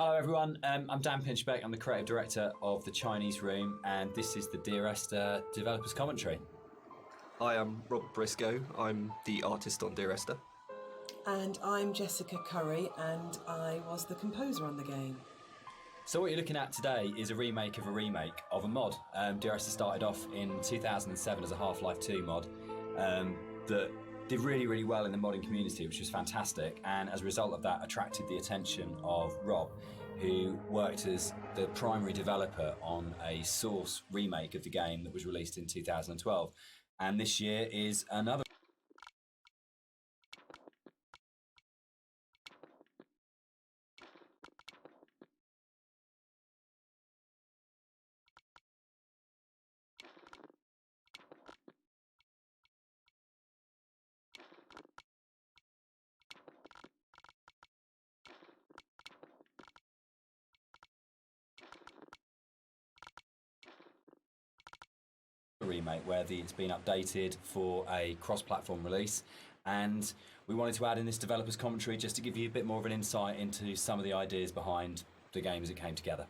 Hello everyone, I'm Dan Pinchbeck, I'm the creative director of the Chinese Room, and this is the Dear Esther developers commentary. Hi, I'm Rob Briscoe, I'm the artist on Dear Esther. And I'm Jessica Curry, and I was the composer on the game. So what you're looking at today is a remake of a mod. Dear Esther started off in 2007 as a Half-Life 2 mod that did really, really well in the modding community, which was fantastic, and as a result of that attracted the attention of Rob, who worked as the primary developer on a Source remake of the game that was released in 2012. And this year is another remake where it's been updated for a cross-platform release, and we wanted to add in this developers commentary just to give you a bit more of an insight into some of the ideas behind the game as it came together.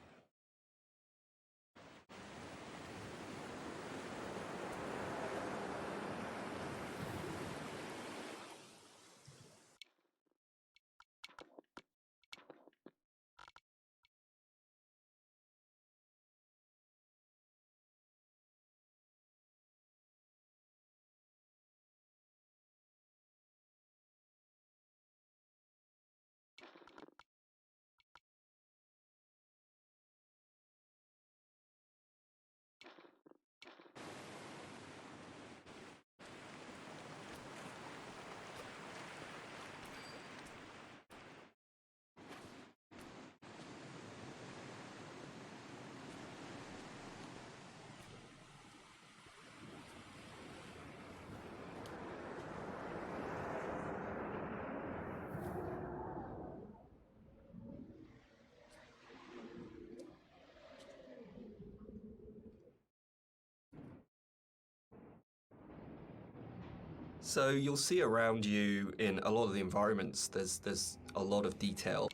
So you'll see around you in a lot of the environments, there's a lot of detail.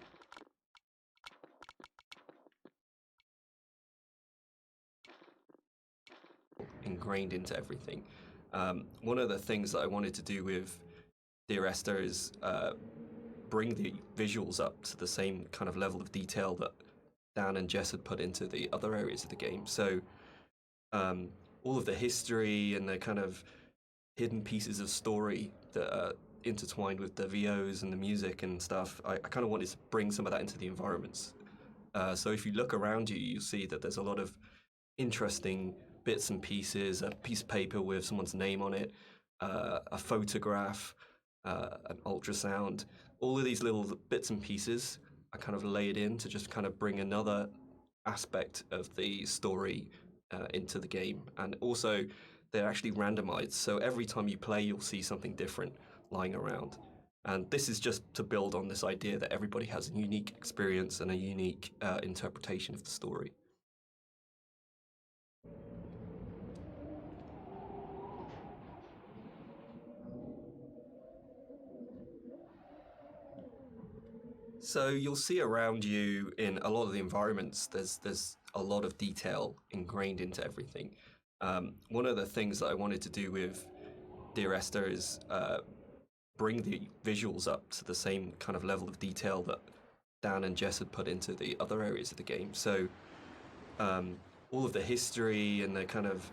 Ingrained into everything. One of the things that I wanted to do with Dear Esther is bring the visuals up to the same kind of level of detail that Dan and Jess had put into the other areas of the game. So all of the history and the kind of hidden pieces of story that are intertwined with the VOs and the music and stuff, I kind of wanted to bring some of that into the environments. So if you look around you, you'll see that there's a lot of interesting bits and pieces, a piece of paper with someone's name on it, a photograph, an ultrasound. All of these little bits and pieces are kind of laid in to just kind of bring another aspect of the story into the game. And also, they're actually randomized, so every time you play, you'll see something different lying around. And this is just to build on this idea that everybody has a unique experience and a unique interpretation of the story. So you'll see around you in a lot of the environments, there's a lot of detail ingrained into everything. One of the things that I wanted to do with Dear Esther is bring the visuals up to the same kind of level of detail that Dan and Jess had put into the other areas of the game. So all of the history and the kind of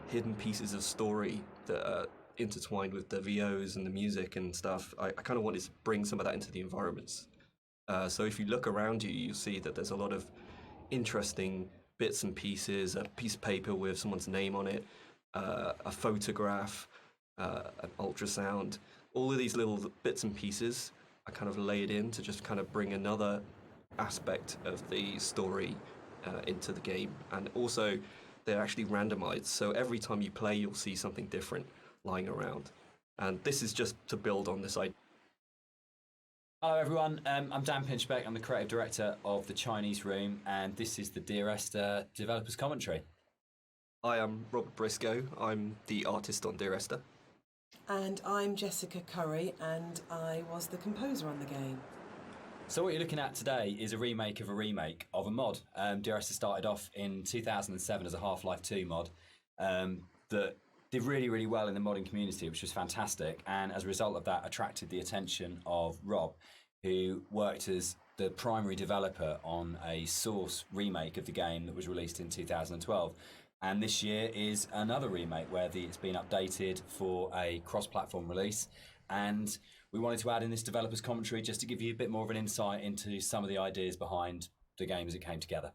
hidden pieces of story that are intertwined with the VOs and the music and stuff, I kind of wanted to bring some of that into the environments. So if you look around you, you'll see that there's a lot of interesting bits and pieces, a piece of paper with someone's name on it, a photograph, an ultrasound. All of these little bits and pieces are kind of laid in to just kind of bring another aspect of the story into the game. And also, they're actually randomized, so every time you play, you'll see something different lying around. And this is just to build on this idea. Hello everyone, I'm Dan Pinchbeck, I'm the creative director of the Chinese Room, and this is the Dear Esther developers commentary. Hi, I'm Rob Briscoe, I'm the artist on Dear Esther. And I'm Jessica Curry, and I was the composer on the game. So what you're looking at today is a remake of a mod. Dear Esther started off in 2007 as a Half-Life 2 mod that did really, really well in the modding community, which was fantastic. And as a result of that, attracted the attention of Rob, who worked as the primary developer on a Source remake of the game that was released in 2012. And this year is another remake where it's been updated for a cross-platform release. And we wanted to add in this developer's commentary just to give you a bit more of an insight into some of the ideas behind the game as it came together.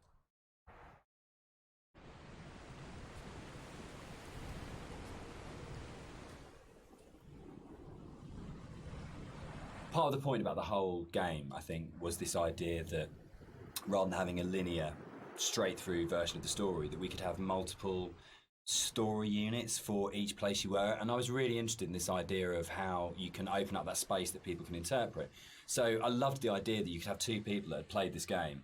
Part of the point about the whole game, I think, was this idea that rather than having a linear, straight-through version of the story, that we could have multiple story units for each place you were. And I was really interested in this idea of how you can open up that space that people can interpret. So I loved the idea that you could have two people that had played this game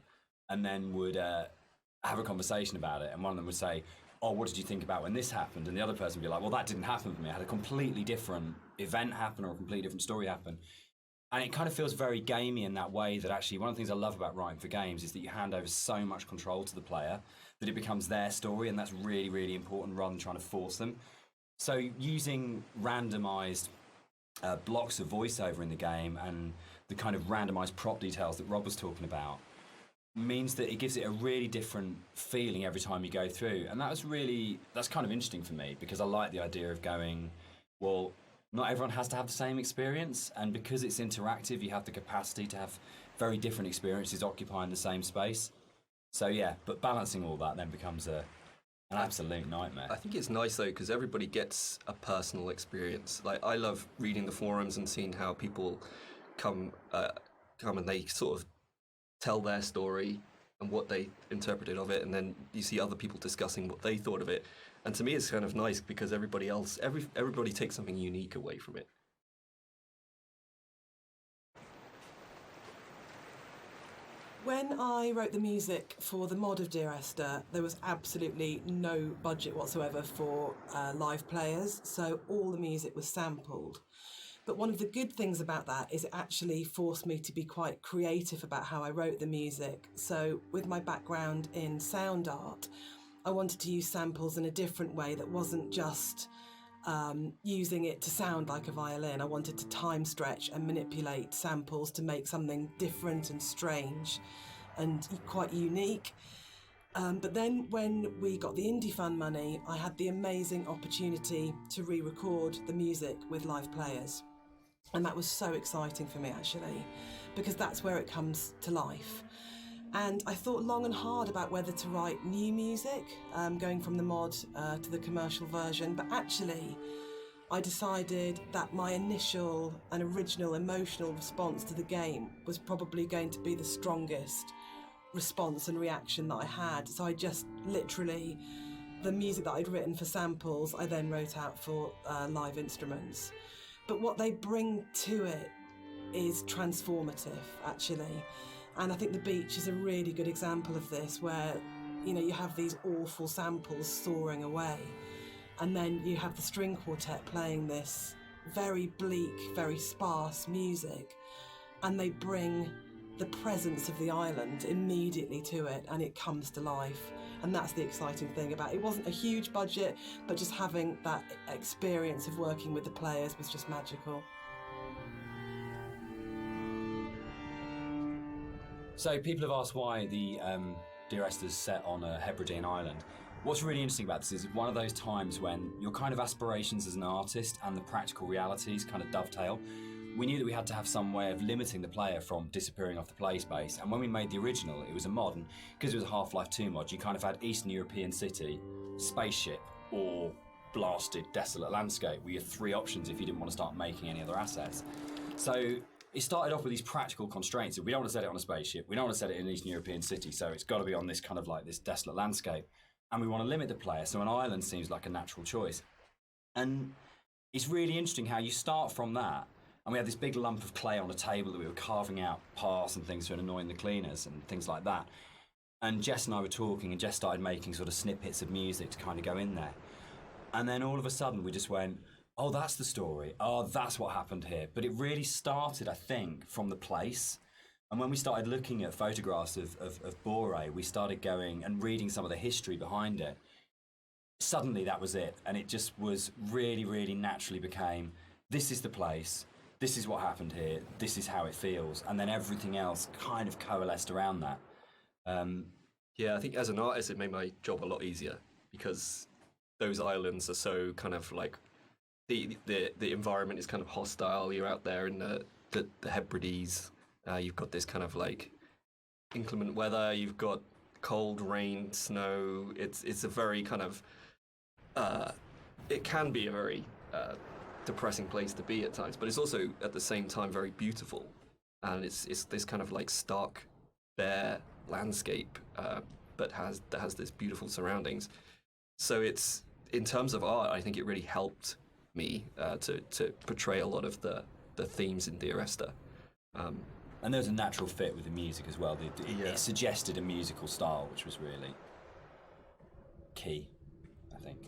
and then would have a conversation about it. And one of them would say, oh, what did you think about when this happened? And the other person would be like, well, that didn't happen for me. I had a completely different event happen or a completely different story happen. And it kind of feels very gamey in that way that actually one of the things I love about writing for games is that you hand over so much control to the player that it becomes their story, and that's really, really important rather than trying to force them. So using randomized blocks of voiceover in the game and the kind of randomized prop details that Rob was talking about means that it gives it a really different feeling every time you go through. And that's kind of interesting for me because I like the idea of going, well, not everyone has to have the same experience, and because it's interactive, you have the capacity to have very different experiences occupying the same space. So yeah, but balancing all that then becomes an absolute nightmare. I think it's nice though because everybody gets a personal experience. Like I love reading the forums and seeing how people come and they sort of tell their story and what they interpreted of it, and then you see other people discussing what they thought of it. And to me, it's kind of nice because everybody takes something unique away from it. When I wrote the music for the mod of Dear Esther, there was absolutely no budget whatsoever for live players, so all the music was sampled. But one of the good things about that is it actually forced me to be quite creative about how I wrote the music. So with my background in sound art, I wanted to use samples in a different way that wasn't just using it to sound like a violin. I wanted to time stretch and manipulate samples to make something different and strange and quite unique. But then when we got the Indie Fund money, I had the amazing opportunity to re-record the music with live players. And that was so exciting for me actually, because that's where it comes to life. And I thought long and hard about whether to write new music, going from the mod to the commercial version, but actually I decided that my initial and original emotional response to the game was probably going to be the strongest response and reaction that I had. So I just literally, the music that I'd written for samples, I then wrote out for live instruments. But what they bring to it is transformative, actually. And I think The Beach is a really good example of this, where, you have these awful samples soaring away, and then you have the string quartet playing this very bleak, very sparse music, and they bring the presence of the island immediately to it, and it comes to life. And that's the exciting thing about it. It wasn't a huge budget, but just having that experience of working with the players was just magical. So people have asked why the Dear Esther's set on a Hebridean island. What's really interesting about this is one of those times when your kind of aspirations as an artist and the practical realities kind of dovetail. We knew that we had to have some way of limiting the player from disappearing off the play space, and when we made the original, it was a mod, and because it was a Half-Life 2 mod, you kind of had Eastern European city, spaceship, or blasted, desolate landscape. We had three options if you didn't want to start making any other assets. So it started off with these practical constraints. We don't want to set it on a spaceship, we don't want to set it in an Eastern European city, so it's got to be on this kind of like this desolate landscape. And we want to limit the player, so an island seems like a natural choice. And it's really interesting how you start from that, and we had this big lump of clay on a table that we were carving out paths and things to annoying the cleaners and things like that. And Jess and I were talking, and Jess started making sort of snippets of music to kind of go in there. And then all of a sudden we just went, oh, that's the story. Oh, that's what happened here. But it really started, I think, from the place. And when we started looking at photographs of Bore, we started going and reading some of the history behind it. Suddenly that was it. And it just was really, really naturally became, this is the place, this is what happened here, this is how it feels. And then everything else kind of coalesced around that. Yeah, I think as an artist, it made my job a lot easier because those islands are so kind of like, the environment is kind of hostile. You're out there in the Hebrides. You've got this kind of like inclement weather. You've got cold, rain, snow. It's a very kind of it can be a very depressing place to be at times, but it's also at the same time very beautiful, and it's this kind of like stark, bare landscape, but that has this beautiful surroundings. So it's, in terms of art, I think it really helped me to portray a lot of the themes in Dear Esther. And there was a natural fit with the music as well. It suggested a musical style, which was really key, I think.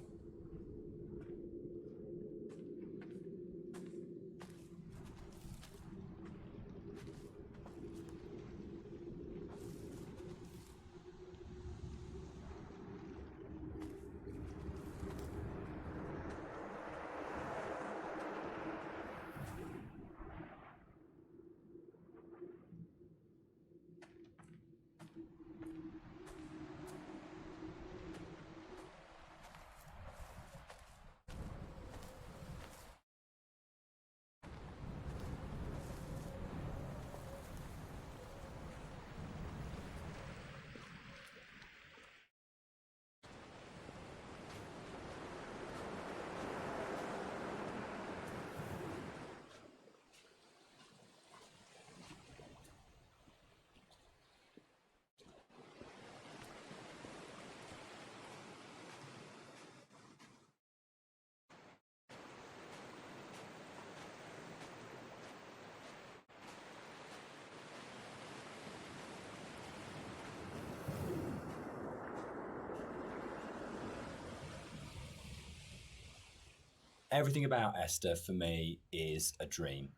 Everything about Esther for me is a dream.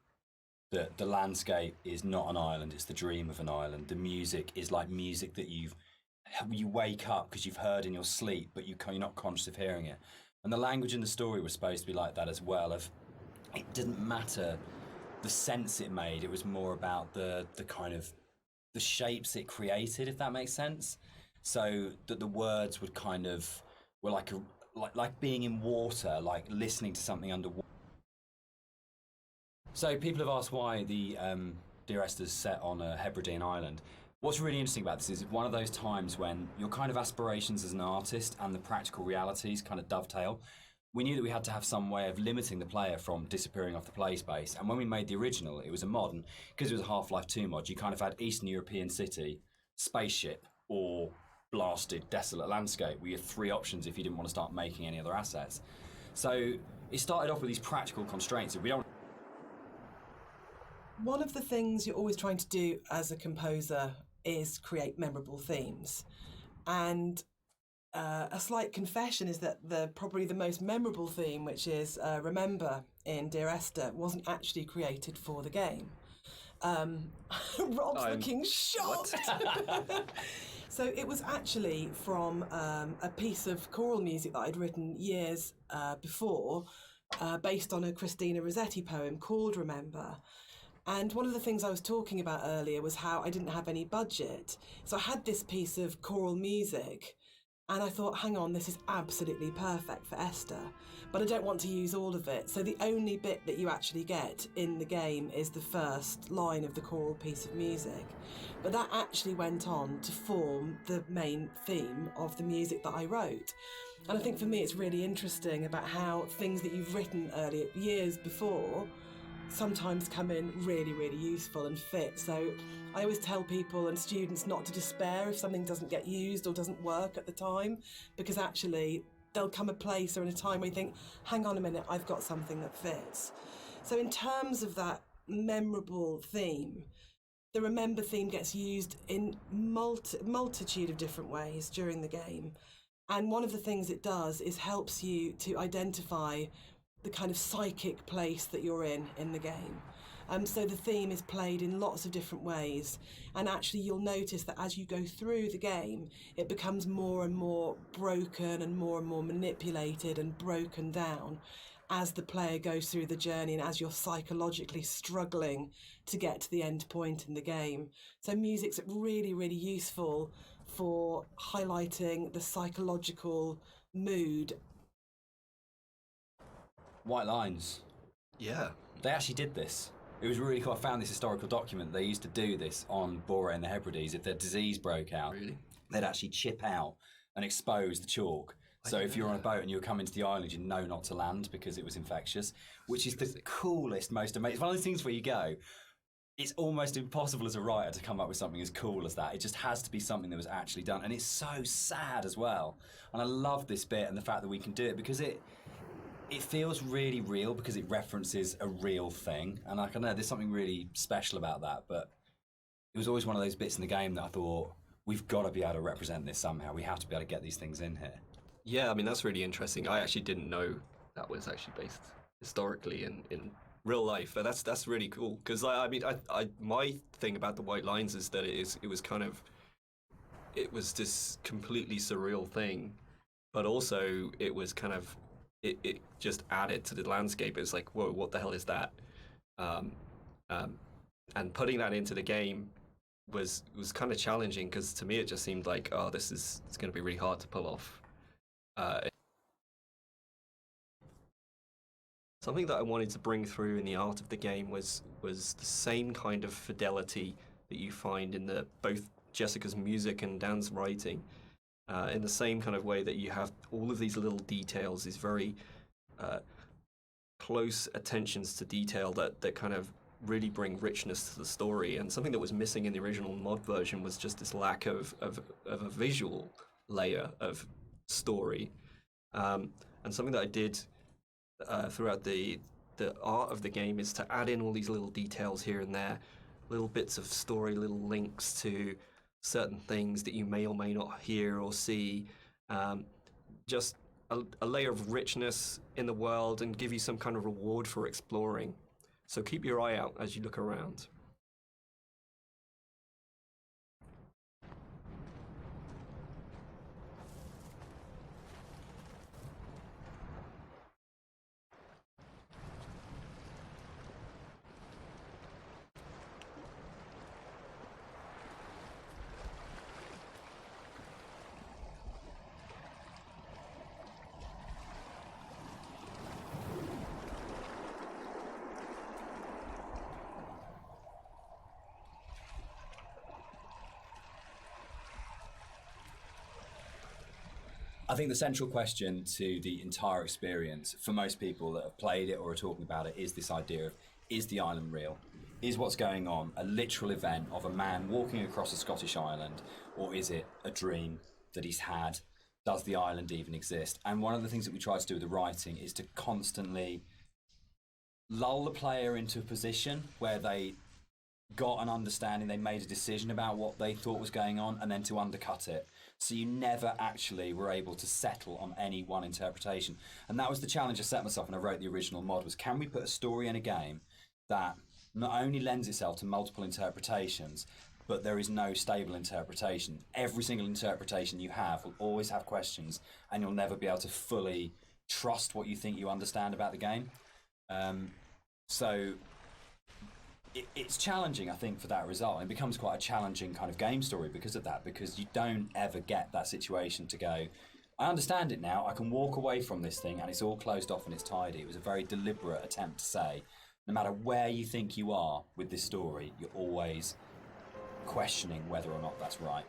The landscape is not an island, it's the dream of an island. The music is like music that you wake up because you've heard in your sleep, but you're not conscious of hearing it. And the language in the story was supposed to be like that as well. It didn't matter the sense it made, it was more about the kind of the shapes it created, if that makes sense. So that the words would kind of were like being in water, like listening to something underwater. So people have asked why the Dear Esther's set on a Hebridean island. What's really interesting about this is one of those times when your kind of aspirations as an artist and the practical realities kind of dovetail. We knew that we had to have some way of limiting the player from disappearing off the play space. And when we made the original, it was a mod, and because it was a Half-Life 2 mod, you kind of had Eastern European city, spaceship, or blasted, desolate landscape. We had three options if you didn't want to start making any other assets. So it started off with these practical constraints. If we don't. One of the things you're always trying to do as a composer is create memorable themes. And a slight confession is that probably the most memorable theme, which is Remember in Dear Esther, wasn't actually created for the game. Rob's looking shocked. So it was actually from a piece of choral music that I'd written years before, based on a Christina Rossetti poem called Remember. And one of the things I was talking about earlier was how I didn't have any budget. So I had this piece of choral music, and I thought, hang on, this is absolutely perfect for Esther, but I don't want to use all of it. So the only bit that you actually get in the game is the first line of the choral piece of music. But that actually went on to form the main theme of the music that I wrote. And I think for me it's really interesting about how things that you've written earlier, years before, sometimes come in really, really useful and fit. So I always tell people and students not to despair if something doesn't get used or doesn't work at the time, because actually there'll come a place or in a time where you think, hang on a minute, I've got something that fits. So in terms of that memorable theme, the Remember theme gets used in multitude of different ways during the game. And one of the things it does is helps you to identify the kind of psychic place that you're in the game. So the theme is played in lots of different ways, and actually you'll notice that as you go through the game, it becomes more and more broken and more manipulated and broken down as the player goes through the journey and as you're psychologically struggling to get to the end point in the game. So music's really, really useful for highlighting the psychological mood. White Lines. Yeah. They actually did this. It was really cool. I found this historical document. They used to do this on Bora and the Hebrides. If their disease broke out, Really? they'd actually chip out and expose the chalk. So if you're on a boat and you were coming to the island, you know not to land because it was infectious, which is the coolest, most amazing. It's one of those things where you go, it's almost impossible as a writer to come up with something as cool as that. It just has to be something that was actually done. And it's so sad as well. And I love this bit and the fact that we can do it because it feels really real because it references a real thing. And I don't know, there's something really special about that. But it was always one of those bits in the game that I thought, we've got to be able to represent this somehow. We have to be able to get these things in here. Yeah, I mean, that's really interesting. I actually didn't know that was actually based historically in real life, but that's really cool. Because I mean, my thing about the White Lines is that it was this completely surreal thing, but also it was kind of, it just added to the landscape. It's like, whoa, what the hell is that? And putting that into the game was kind of challenging because to me it just seemed like, oh, it's going to be really hard to pull off. Something that I wanted to bring through in the art of the game was the same kind of fidelity that you find in both Jessica's music and Dan's writing. In the same kind of way that you have all of these little details, these very close attentions to detail that kind of really bring richness to the story. And something that was missing in the original mod version was just this lack of a visual layer of story. And something that I did throughout the art of the game is to add in all these little details here and there, little bits of story, little links to certain things that you may or may not hear or see, just a layer of richness in the world and give you some kind of reward for exploring. So keep your eye out as you look around. I think the central question to the entire experience for most people that have played it or are talking about it is this idea of, is the island real? Is what's going on a literal event of a man walking across a Scottish island, or is it a dream that he's had? Does the island even exist? And one of the things that we try to do with the writing is to constantly lull the player into a position where they got an understanding, they made a decision about what they thought was going on, and then to undercut it. So you never actually were able to settle on any one interpretation. And that was the challenge I set myself when I wrote the original mod, was can we put a story in a game that not only lends itself to multiple interpretations, but there is no stable interpretation. Every single interpretation you have will always have questions, and you'll never be able to fully trust what you think you understand about the game. So it's challenging, I think, for that result. It becomes quite a challenging kind of game story because of that, because you don't ever get that situation to go, I understand it now, I can walk away from this thing and it's all closed off and it's tidy. It was a very deliberate attempt to say, no matter where you think you are with this story, you're always questioning whether or not that's right.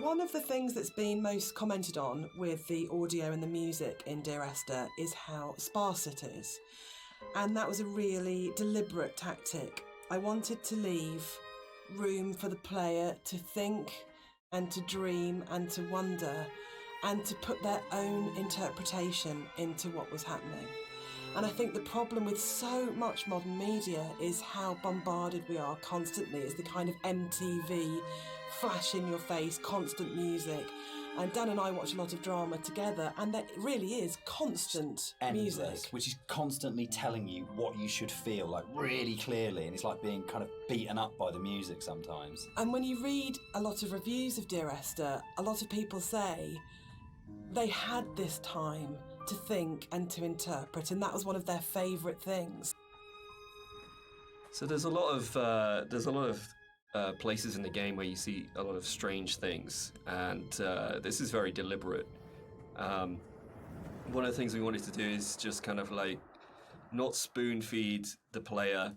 One of the things that's been most commented on with the audio and the music in Dear Esther is how sparse it is. And that was a really deliberate tactic. I wanted to leave room for the player to think and to dream and to wonder and to put their own interpretation into what was happening. And I think the problem with so much modern media is how bombarded we are constantly. It's the kind of MTV, flash in your face, constant music. And Dan and I watch a lot of drama together, and that really is constant Endless, music. which is constantly telling you what you should feel, like really clearly, and it's like being kind of beaten up by the music sometimes. And when you read a lot of reviews of Dear Esther, a lot of people say they had this time to think and to interpret, and that was one of their favourite things. So there's a lot of places in the game where you see a lot of strange things, and this is very deliberate. One of the things we wanted to do is just kind of like not spoon feed the player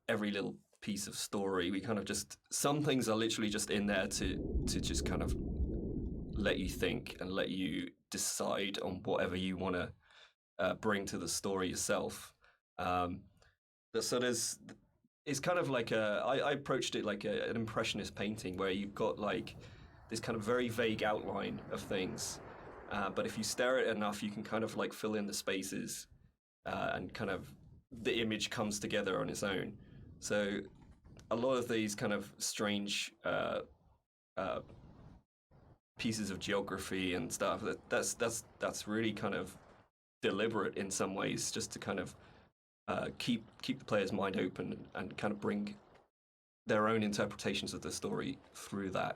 every little piece of story. We kind of just, some things are literally just in there to just kind of let you think and let you decide on whatever you want to bring to the story yourself. So it's kind of like I approached it like an impressionist painting, where you've got like this kind of very vague outline of things, but if you stare at it enough, you can kind of like fill in the spaces, and kind of the image comes together on its own. So a lot of these kind of strange pieces of geography and stuff, that's really kind of deliberate in some ways, just to kind of keep the player's mind open and kind of bring their own interpretations of the story through that.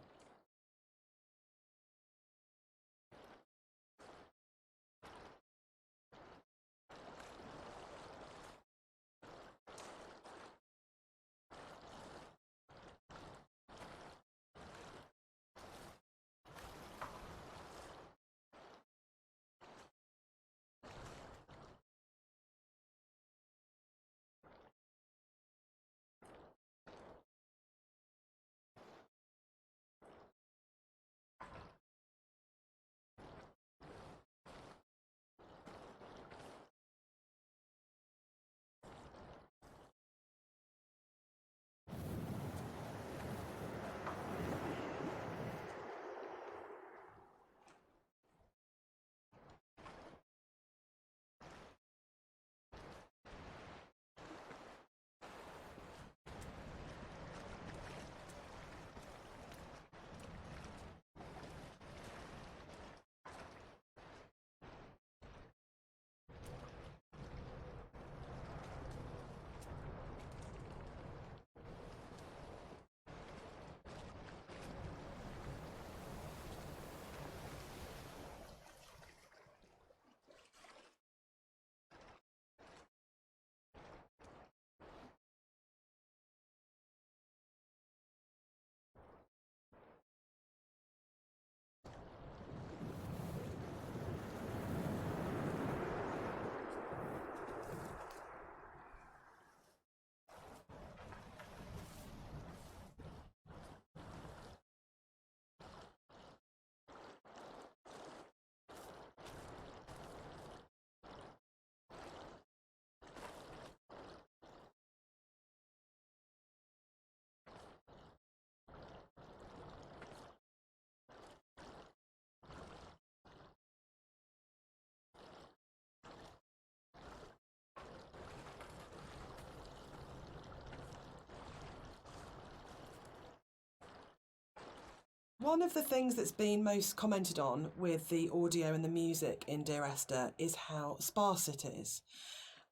One of the things that's been most commented on with the audio and the music in Dear Esther is how sparse it is.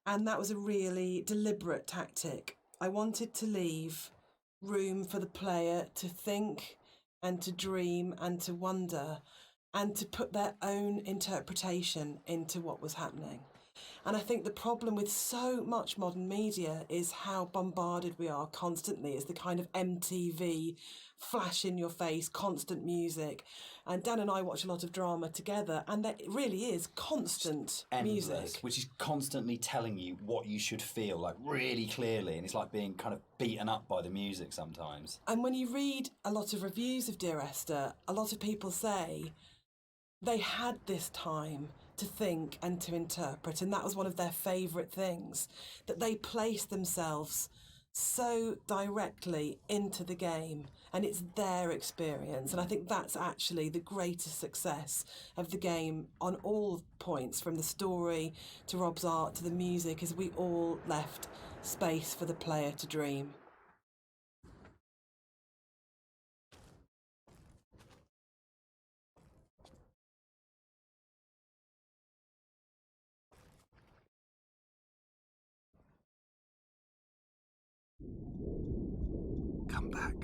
And that was a really deliberate tactic. I wanted to leave room for the player to think and to dream and to wonder and to put their own interpretation into what was happening. And I think the problem with so much modern media is how bombarded we are constantly. It's the kind of MTV, flash in your face, constant music. And Dan and I watch a lot of drama together, and there really is constant Endless, music. which is constantly telling you what you should feel, like really clearly, and it's like being kind of beaten up by the music sometimes. And when you read a lot of reviews of Dear Esther, a lot of people say they had this time to think and to interpret, and that was one of their favourite things, that they placed themselves so directly into the game, and it's their experience. And I think that's actually the greatest success of the game on all points, from the story to Rob's art to the music, is we all left space for the player to dream. Come back.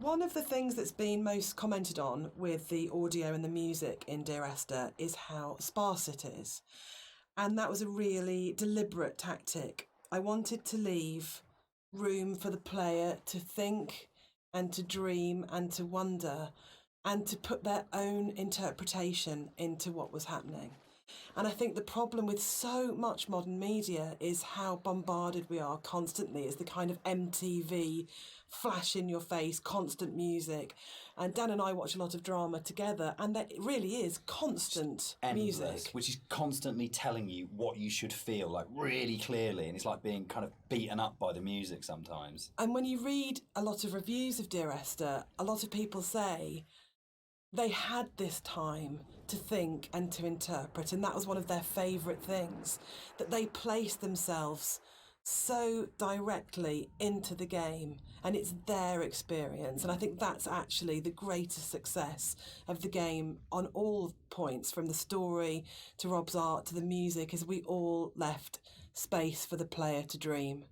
One of the things that's been most commented on with the audio and the music in Dear Esther is how sparse it is. And that was a really deliberate tactic. I wanted to leave room for the player to think and to dream and to wonder and to put their own interpretation into what was happening. And I think the problem with so much modern media is how bombarded we are constantly. It's the kind of MTV flash in your face, constant music. And Dan and I watch a lot of drama together, and that really is constant Endless, music. which is constantly telling you what you should feel, like really clearly, and it's like being kind of beaten up by the music sometimes. And when you read a lot of reviews of Dear Esther, a lot of people say they had this time to think and to interpret, and that was one of their favourite things, that they placed themselves so directly into the game and it's their experience. And I think that's actually the greatest success of the game on all points, from the story to Rob's art to the music, is we all left space for the player to dream.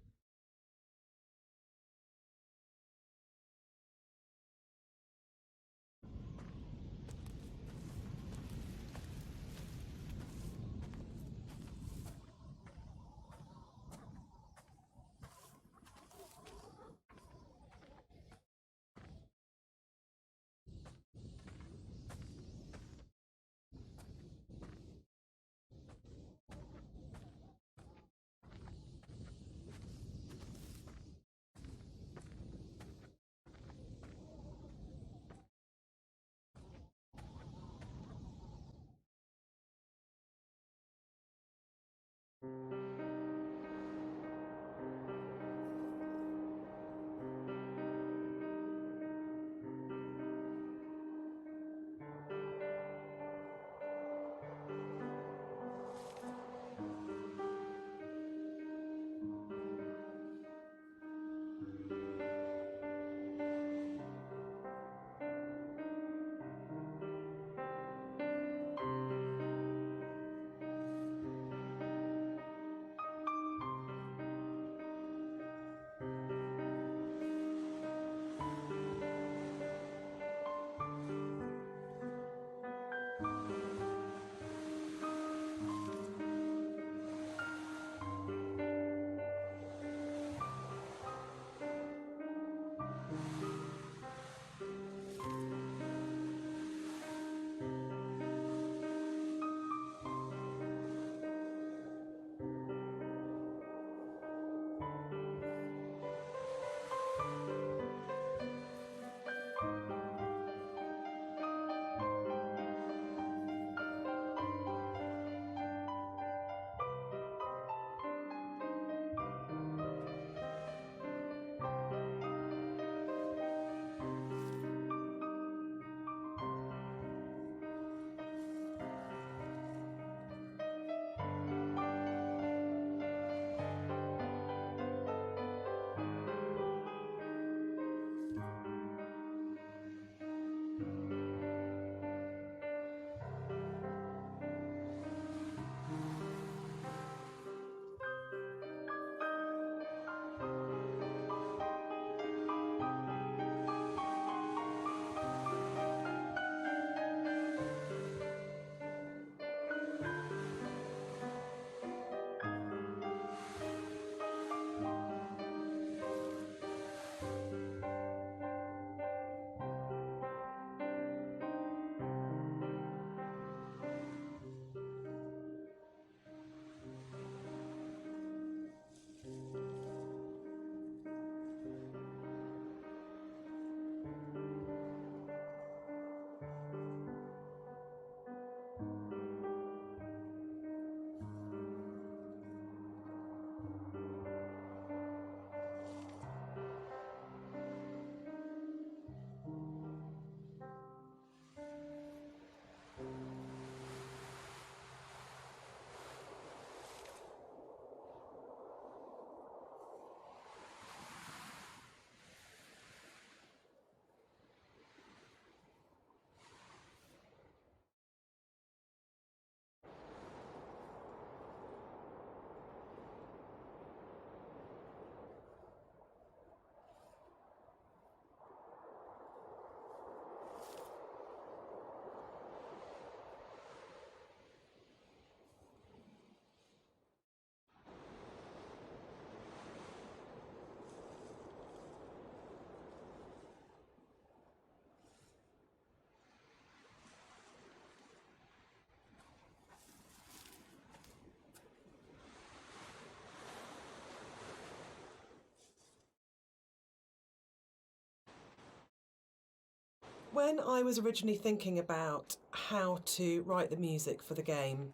when I was originally thinking about how to write the music for the game,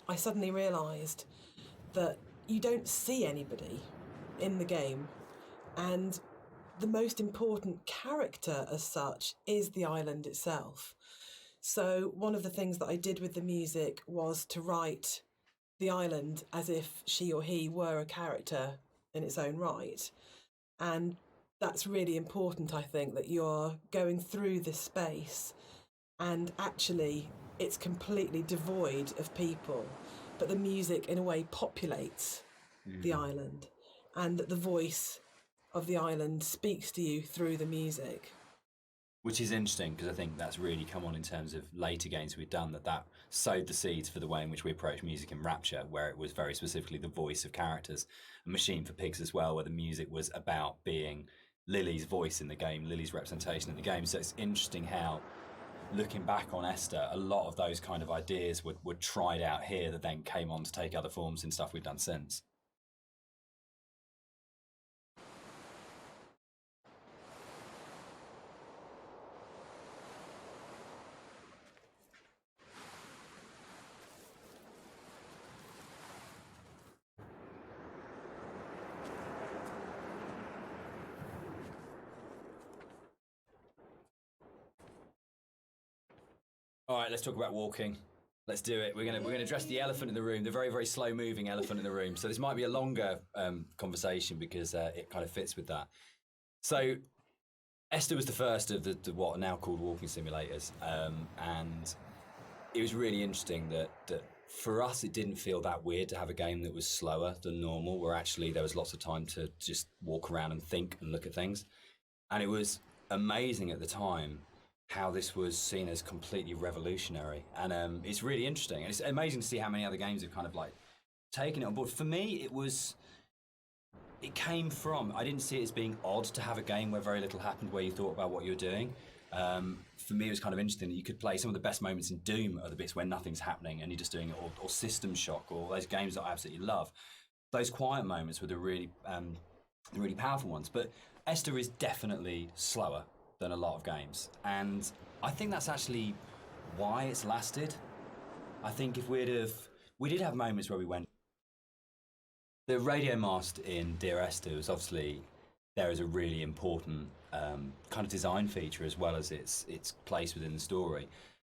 I suddenly realised that you don't see anybody in the game, and the most important character as such is the island itself. So one of the things that I did with the music was to write the island as if she or he were a character in its own right. And that's really important, I think, that you're going through this space and actually it's completely devoid of people, but the music in a way populates the island, and that the voice of the island speaks to you through the music. Which is interesting, because I think that's really come on in terms of later games we've done, that sowed the seeds for the way in which we approach music in Rapture, where it was very specifically the voice of characters. A Machine for Pigs as well, where the music was about being Lily's voice in the game, Lily's representation in the game. So it's interesting how, looking back on Esther, a lot of those kind of ideas were tried out here that then came on to take other forms in stuff we've done since. All right, let's talk about walking. Let's do it. We're gonna address the elephant in the room, the very, very slow moving elephant in the room. So this might be a longer conversation because it kind of fits with that. So Esther was the first of the what are now called walking simulators, and it was really interesting that for us it didn't feel that weird to have a game that was slower than normal, where actually there was lots of time to just walk around and think and look at things. And it was amazing at the time how this was seen as completely revolutionary, and it's really interesting, and it's amazing to see how many other games have kind of like taken it on board. For me, it came from, I didn't see it as being odd to have a game where very little happened, where you thought about what you were doing. For me, it was kind of interesting that you could play some of the best moments in Doom are the bits where nothing's happening and you're just doing it, or System Shock, or those games that I absolutely love. Those quiet moments were the really powerful ones. But Esther is definitely slower than a lot of games, and I think that's actually why it's lasted. I think if we did have moments where we went. The radio mast in Dear Esther was obviously there as a really important kind of design feature, as well as its place within the story,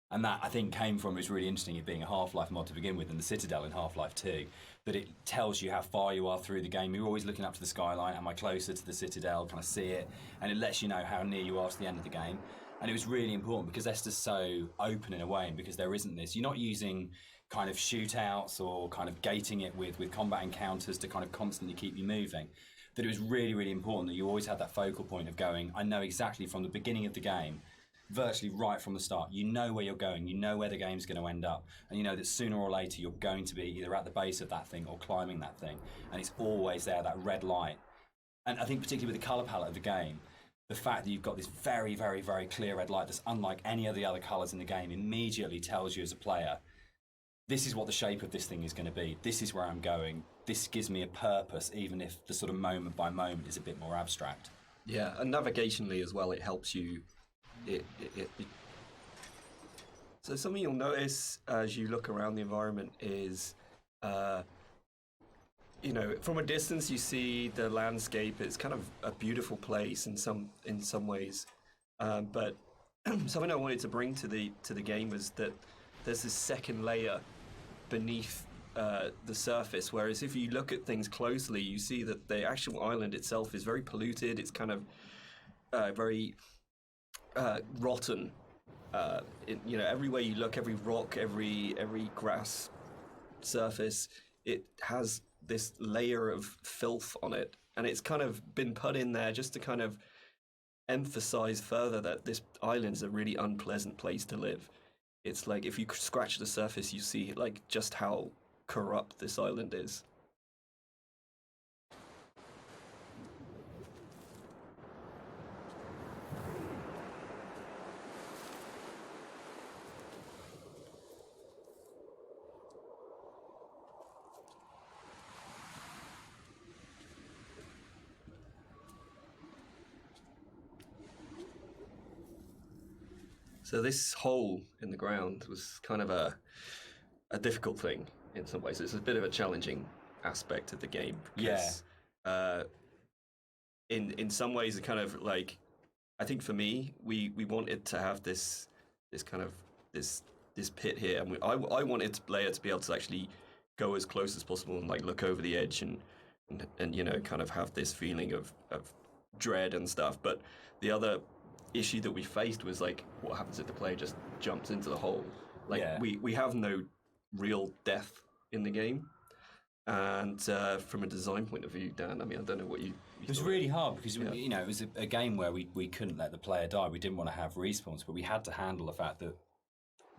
and that I think came from, it was really interesting, it being a Half-Life mod to begin with, and the Citadel in Half-Life 2, that it tells you how far you are through the game. You're always looking up to the skyline. Am I closer to the Citadel? Can I see it? And it lets you know how near you are to the end of the game. And it was really important because Esther's so open in a way, and because there isn't this, you're not using kind of shootouts or kind of gating it with combat encounters to kind of constantly keep you moving, that it was really, really important that you always had that focal point of going, I know exactly from the beginning of the game, virtually right from the start, you know where you're going, you know where the game's going to end up, and you know that sooner or later you're going to be either at the base of that thing or climbing that thing, and it's always there, that red light. And I think particularly with the colour palette of the game, the fact that you've got this very, very, very clear red light that's unlike any of the other colours in the game immediately tells you as a player, this is what the shape of this thing is going to be, this is where I'm going, this gives me a purpose, even if the sort of moment by moment is a bit more abstract. Yeah, and navigationally as well, it helps you. So something you'll notice as you look around the environment is, from a distance you see the landscape. It's kind of a beautiful place in some ways, but something I wanted to bring to the game was that there's this second layer beneath the surface. Whereas if you look at things closely, you see that the actual island itself is very polluted. It's kind of very rotten. Everywhere you look, every rock, every grass surface, it has this layer of filth on it, and it's kind of been put in there just to kind of emphasize further that this island's a really unpleasant place to live. It's like if you scratch the surface, you see like just how corrupt this island is. So this hole in the ground was kind of a difficult thing in some ways. It's a bit of a challenging aspect of the game. Because, in some ways, it kind of like, I think for me, we wanted to have this kind of this pit here, and I wanted the player to be able to actually go as close as possible and like look over the edge and you know, kind of have this feeling of dread and stuff. But the other issue that we faced was like, what happens if the player just jumps into the hole? Like we have no real death in the game. And from a design point of view, Dan, I mean, I don't know what you it was really hard because you know, it was a game where we couldn't let the player die. We didn't want to have respawns, but we had to handle the fact that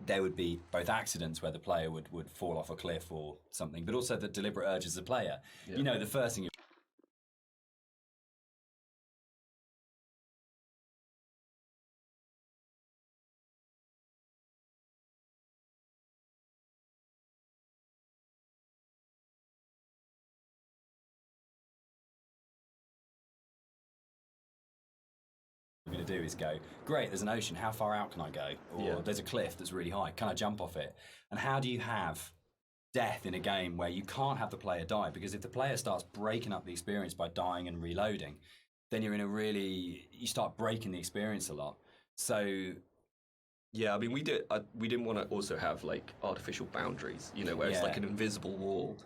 there would be both accidents where the player would fall off a cliff or something, but also the deliberate urges of the player. You know, the first thing you're going to do is go, great, there's an ocean, how far out can I go? Or there's a cliff that's really high, can I jump off it? And how do you have death in a game where you can't have the player die? Because if the player starts breaking up the experience by dying and reloading, then you're in you start breaking the experience a lot. So yeah, I mean, we didn't want to also have like artificial boundaries, you know, where it's like an invisible wall.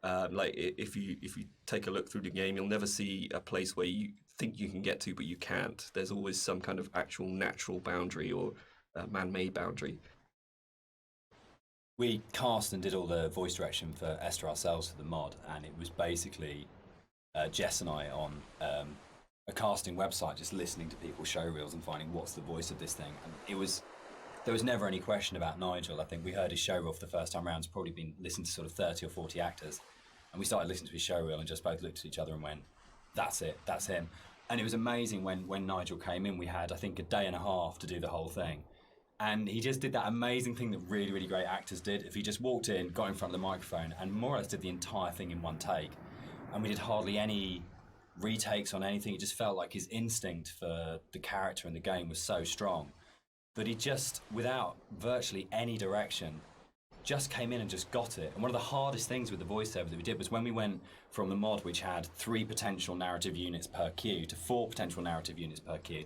Like if you take a look through the game, you'll never see a place where you think you can get to, but you can't. There's always some kind of actual natural boundary or man-made boundary. We cast and did all the voice direction for Esther ourselves for the mod, and it was basically Jess and I on a casting website, just listening to people's show reels and finding what's the voice of this thing. And there was never any question about Nigel. I think we heard his show reel for the first time around. It's probably been listened to sort of 30 or 40 actors. And we started listening to his show reel and just both looked at each other and went, that's it, that's him. And it was amazing when Nigel came in, we had, I think, a day and a half to do the whole thing. And he just did that amazing thing that really, really great actors did. If he just walked in, got in front of the microphone, and more or less did the entire thing in one take. And we did hardly any retakes on anything. It just felt like his instinct for the character in the game was so strong that he just, without virtually any direction, just came in and just got it. And one of the hardest things with the voiceover that we did was when we went from the mod, which had 3 potential narrative units per queue, to 4 potential narrative units per queue,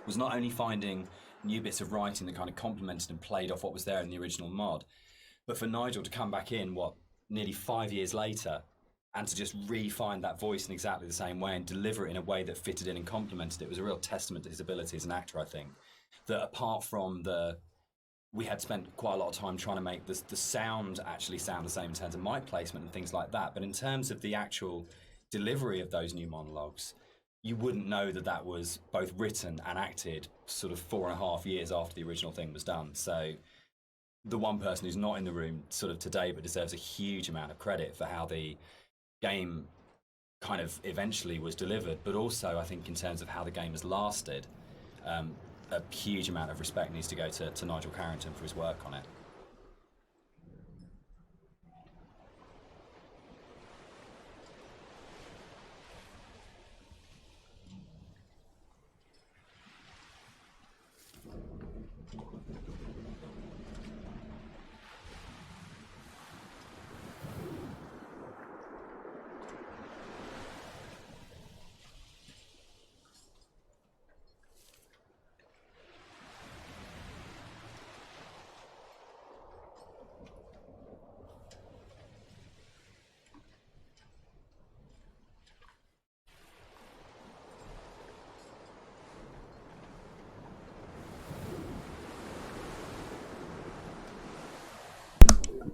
was not only finding new bits of writing that kind of complemented and played off what was there in the original mod, but for Nigel to come back in, nearly 5 years later, and to just re-find that voice in exactly the same way and deliver it in a way that fitted in and complemented it was a real testament to his ability as an actor, I think. That apart from we had spent quite a lot of time trying to make the sound actually sound the same in terms of mic placement and things like that, but in terms of the actual delivery of those new monologues, you wouldn't know that was both written and acted sort of 4.5 years after the original thing was done. So the one person who's not in the room sort of today but deserves a huge amount of credit for how the game kind of eventually was delivered, but also I think in terms of how the game has lasted, a huge amount of respect needs to go to Nigel Carrington for his work on it.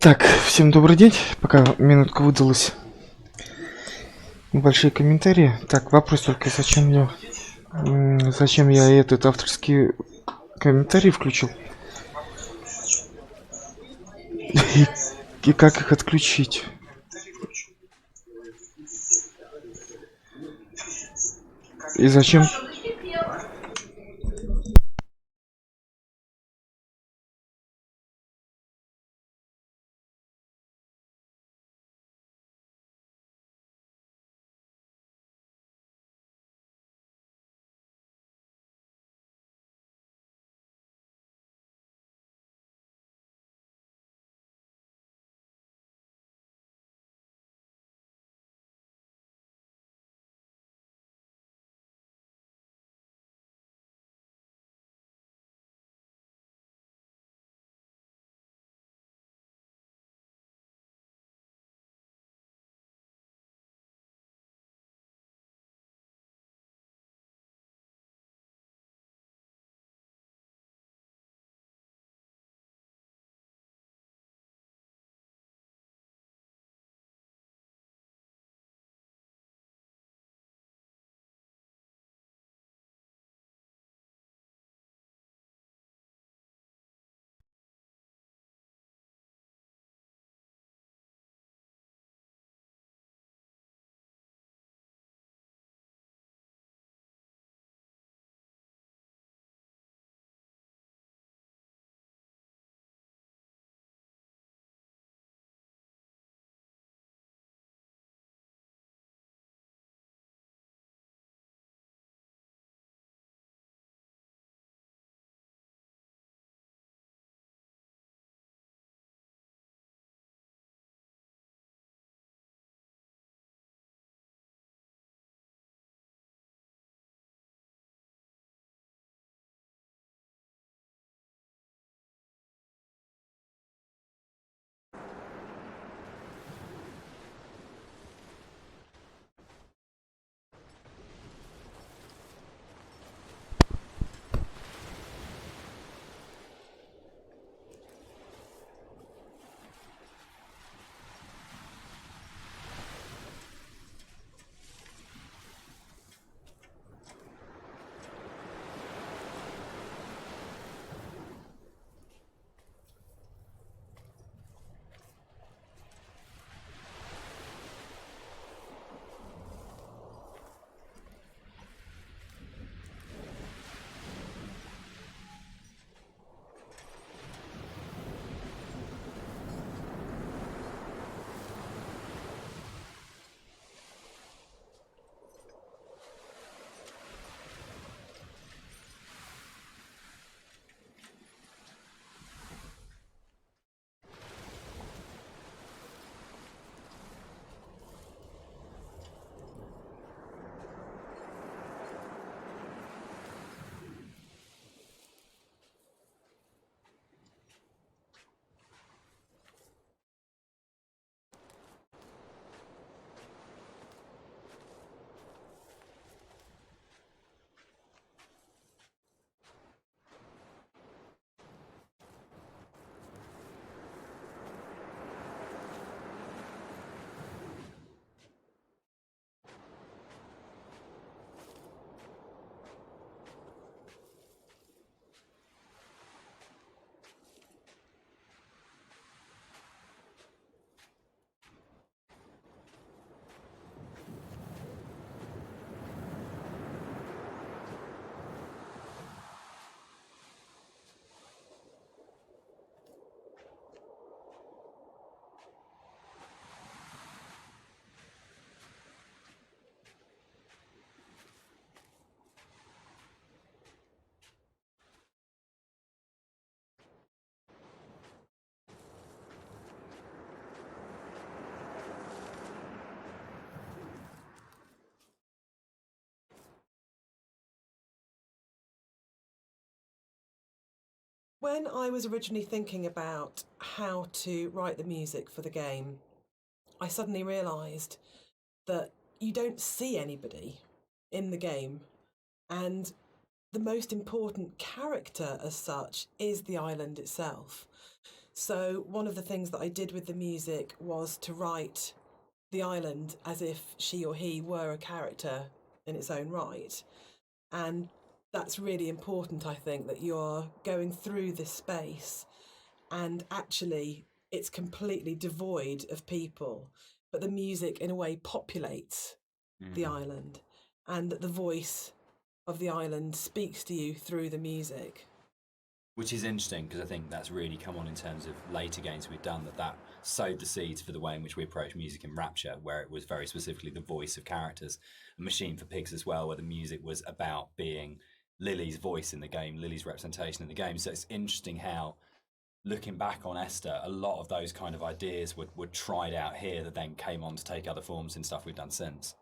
Так, всем добрый день. Пока минутка выдалась. Небольшие комментарии. Так, вопрос только, зачем я этот авторский комментарий включил? И как их отключить? И зачем... When I was originally thinking about how to write the music for the game, I suddenly realised that you don't see anybody in the game, and the most important character as such is the island itself. So one of the things that I did with the music was to write the island as if she or he were a character in its own right. And that's really important, I think, that you're going through this space and actually it's completely devoid of people, but the music in a way populates the island, and that the voice of the island speaks to you through the music. Which is interesting, because I think that's really come on in terms of later games we've done, that sowed the seeds for the way in which we approach music in Rapture, where it was very specifically the voice of characters. A Machine for Pigs as well, where the music was about being Lily's voice in the game, Lily's representation in the game. So it's interesting how, looking back on Esther, a lot of those kind of ideas were tried out here that then came on to take other forms in stuff we've done since.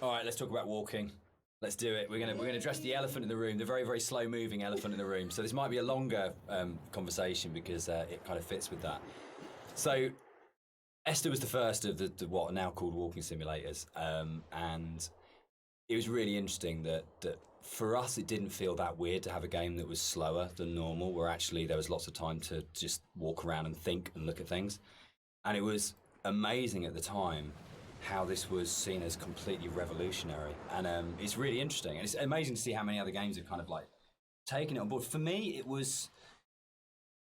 All right, let's talk about walking. Let's do it. We're gonna address the elephant in the room, the very, very slow moving elephant in the room. So this might be a longer conversation because it kind of fits with that. So Esther was the first of the what are now called walking simulators, and it was really interesting that for us it didn't feel that weird to have a game that was slower than normal, where actually there was lots of time to just walk around and think and look at things. And it was amazing at the time how this was seen as completely revolutionary, and it's really interesting, and it's amazing to see how many other games have kind of like taken it on board. For me,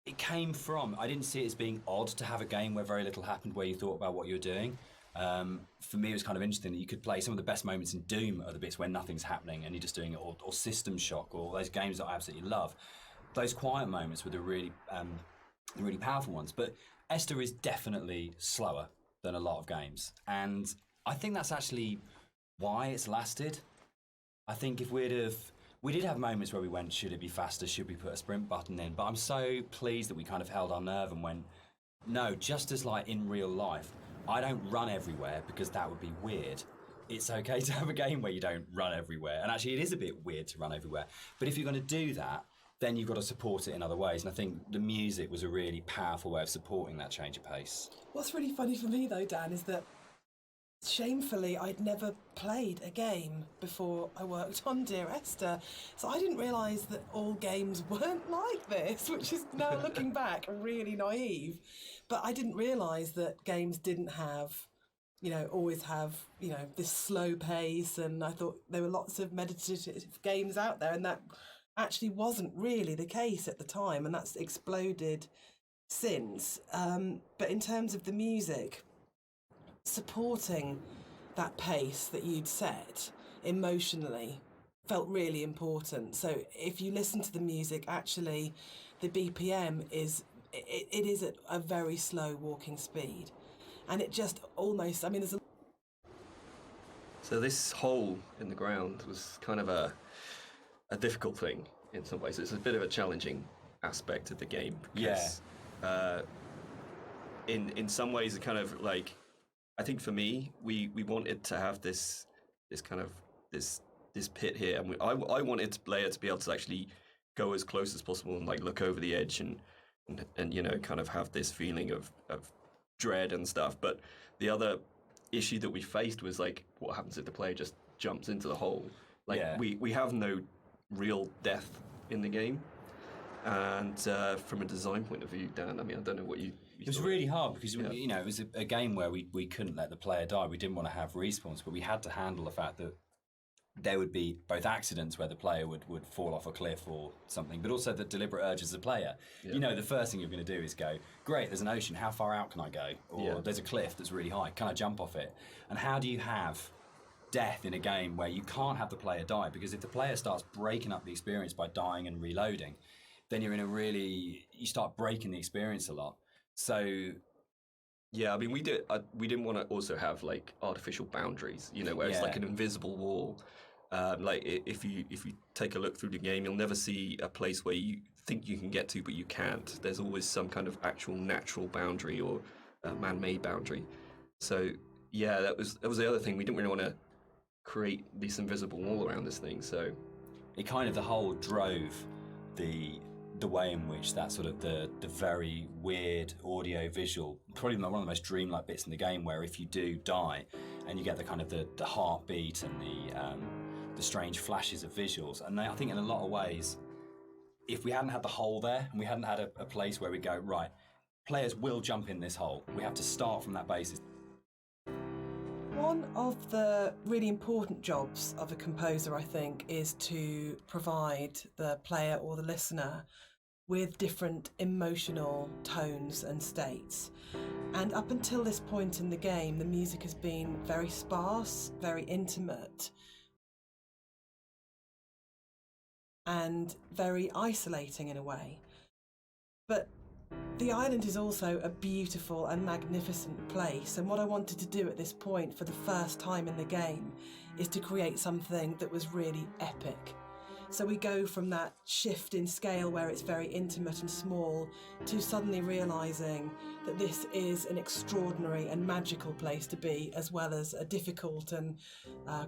it came from, I didn't see it as being odd to have a game where very little happened, where you thought about what you were doing. For me, it was kind of interesting that you could play some of the best moments in Doom are the bits where nothing's happening and you're just doing it, or System Shock, or those games that I absolutely love. Those quiet moments were the really powerful ones. But Esther is definitely slower than a lot of games, and I think that's actually why it's lasted. I think if we did have moments where we went, should it be faster, should we put a sprint button in, but I'm so pleased that we kind of held our nerve and went, no, just as like in real life, I don't run everywhere because that would be weird. It's okay to have a game where you don't run everywhere, and actually it is a bit weird to run everywhere, but if you're going to do that, then you've got to support it in other ways. And I think the music was a really powerful way of supporting that change of pace. What's really funny for me though, Dan, is that shamefully I'd never played a game before I worked on Dear Esther, so I didn't realise that all games weren't like this, which is now looking back really naive. But I didn't realise that games didn't have, always have, this slow pace, and I thought there were lots of meditative games out there, and that actually wasn't really the case at the time, and that's exploded since. But in terms of the music, supporting that pace that you'd set emotionally felt really important. So if you listen to the music, actually the BPM is at a very slow walking speed, and it just almost, there's a... So this hole in the ground was kind of a a difficult thing in some ways. It's a bit of a challenging aspect of the game. Because, in some ways, it kind of like, I think for me, we wanted to have this pit here, and I wanted the player to be able to actually go as close as possible and like look over the edge and you know, kind of have this feeling of dread and stuff. But the other issue that we faced was like, what happens if the player just jumps into the hole? Like we have no real death in the game. And from a design point of view, Dan, I mean, I don't know what you it was really hard because you know, it was a game where we couldn't let the player die. We didn't want to have respawns, but we had to handle the fact that there would be both accidents where the player would fall off a cliff or something, but also the deliberate urge as a player. You know, the first thing you're going to do is go, great, there's an ocean, how far out can I go? Or there's a cliff that's really high, can I jump off it? And how do you have death in a game where you can't have the player die? Because if the player starts breaking up the experience by dying and reloading, then you're in you start breaking the experience a lot. So yeah, I mean, we didn't want to also have like artificial boundaries, you know, where it's like an invisible wall. Like if you take a look through the game, you'll never see a place where you think you can get to, but you can't. There's always some kind of actual natural boundary or man-made boundary. So yeah, that was the other thing. We didn't really want to create this invisible wall around this thing. So it kind of the whole drove the way in which that sort of the very weird audio visual, probably one of the most dreamlike bits in the game, where if you do die and you get the kind of the heartbeat and the strange flashes of visuals. And I think in a lot of ways, if we hadn't had the hole there and we hadn't had a place where we go, right, players will jump in this hole, we have to start from that basis. One of the really important jobs of a composer, I think, is to provide the player or the listener with different emotional tones and states. And up until this point in the game, the music has been very sparse, very intimate, and very isolating in a way. But the island is also a beautiful and magnificent place, and what I wanted to do at this point for the first time in the game is to create something that was really epic. So we go from that shift in scale where it's very intimate and small to suddenly realising that this is an extraordinary and magical place to be, as well as a difficult and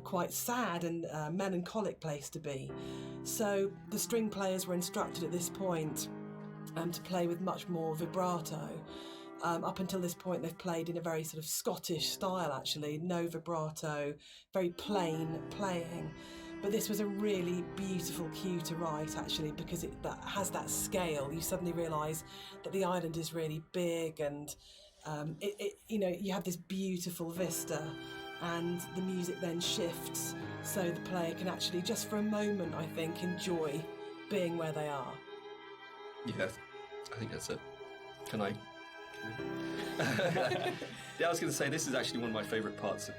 quite sad and melancholic place to be. So the string players were instructed at this point to play with much more vibrato. Up until this point, they've played in a very sort of Scottish style, actually, no vibrato, very plain playing. But this was a really beautiful cue to write, actually, because that has that scale. You suddenly realise that the island is really big, and you know, you have this beautiful vista, and the music then shifts so the player can actually, just for a moment, I think, enjoy being where they are. Yeah, I think that's it. Can I? Yeah, I was going to say, this is actually one of my favourite parts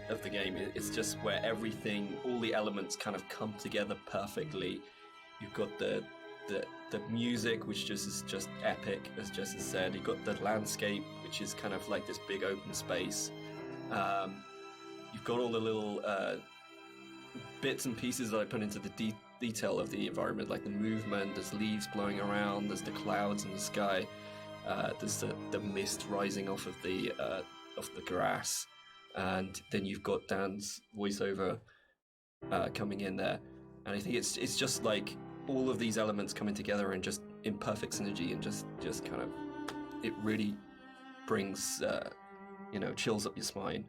of the game. It's just where everything, all the elements kind of come together perfectly. You've got the music, which is just epic, as Jess has said. You've got the landscape, which is kind of like this big open space. You've got all the little bits and pieces that I put into the detail of the environment, like the movement. There's leaves blowing around, there's the clouds in the sky, there's the mist rising off of the grass, and then you've got Dan's voiceover coming in there, and I think it's just like all of these elements coming together and just in perfect synergy, and just kind of, it really brings chills up your spine.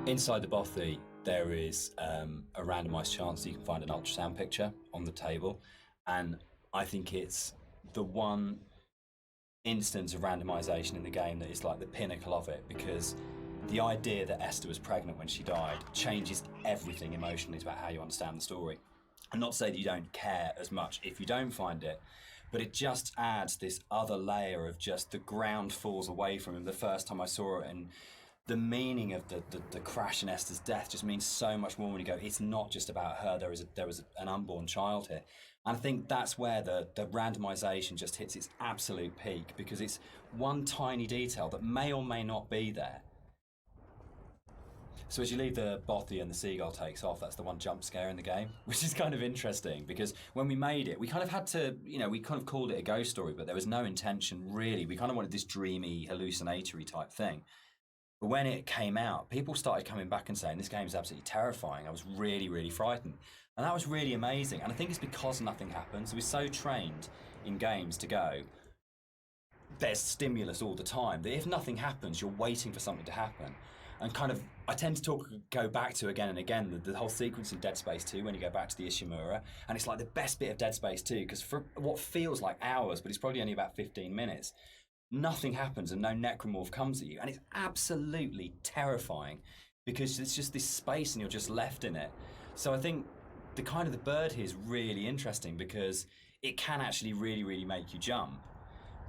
Inside the bothy, there is a randomised chance that you can find an ultrasound picture on the table, and I think it's the one instance of randomisation in the game that is like the pinnacle of it, because the idea that Esther was pregnant when she died changes everything emotionally about how you understand the story. And not to say that you don't care as much if you don't find it, but it just adds this other layer of just the ground falls away from him the first time I saw it, and the meaning of the crash in Esther's death just means so much more when you go, it's not just about her, there was an unborn child here. And I think that's where the randomisation just hits its absolute peak, because it's one tiny detail that may or may not be there. So as you leave the bothy and the seagull takes off, that's the one jump scare in the game, which is kind of interesting, because when we made it, we kind of had to, we kind of called it a ghost story, but there was no intention really. We kind of wanted this dreamy, hallucinatory type thing. But when it came out, people started coming back and saying, this game is absolutely terrifying. I was really, really frightened. And that was really amazing. And I think it's because nothing happens. We're so trained in games to go, there's stimulus all the time, that if nothing happens, you're waiting for something to happen. And kind of, I tend to go back to again and again, the whole sequence in Dead Space 2, when you go back to the Ishimura, and it's like the best bit of Dead Space 2, because for what feels like hours, but it's probably only about 15 minutes, nothing happens and no necromorph comes at you. And it's absolutely terrifying, because it's just this space and you're just left in it. So I think the kind of the bird here is really interesting, because it can actually really, really make you jump.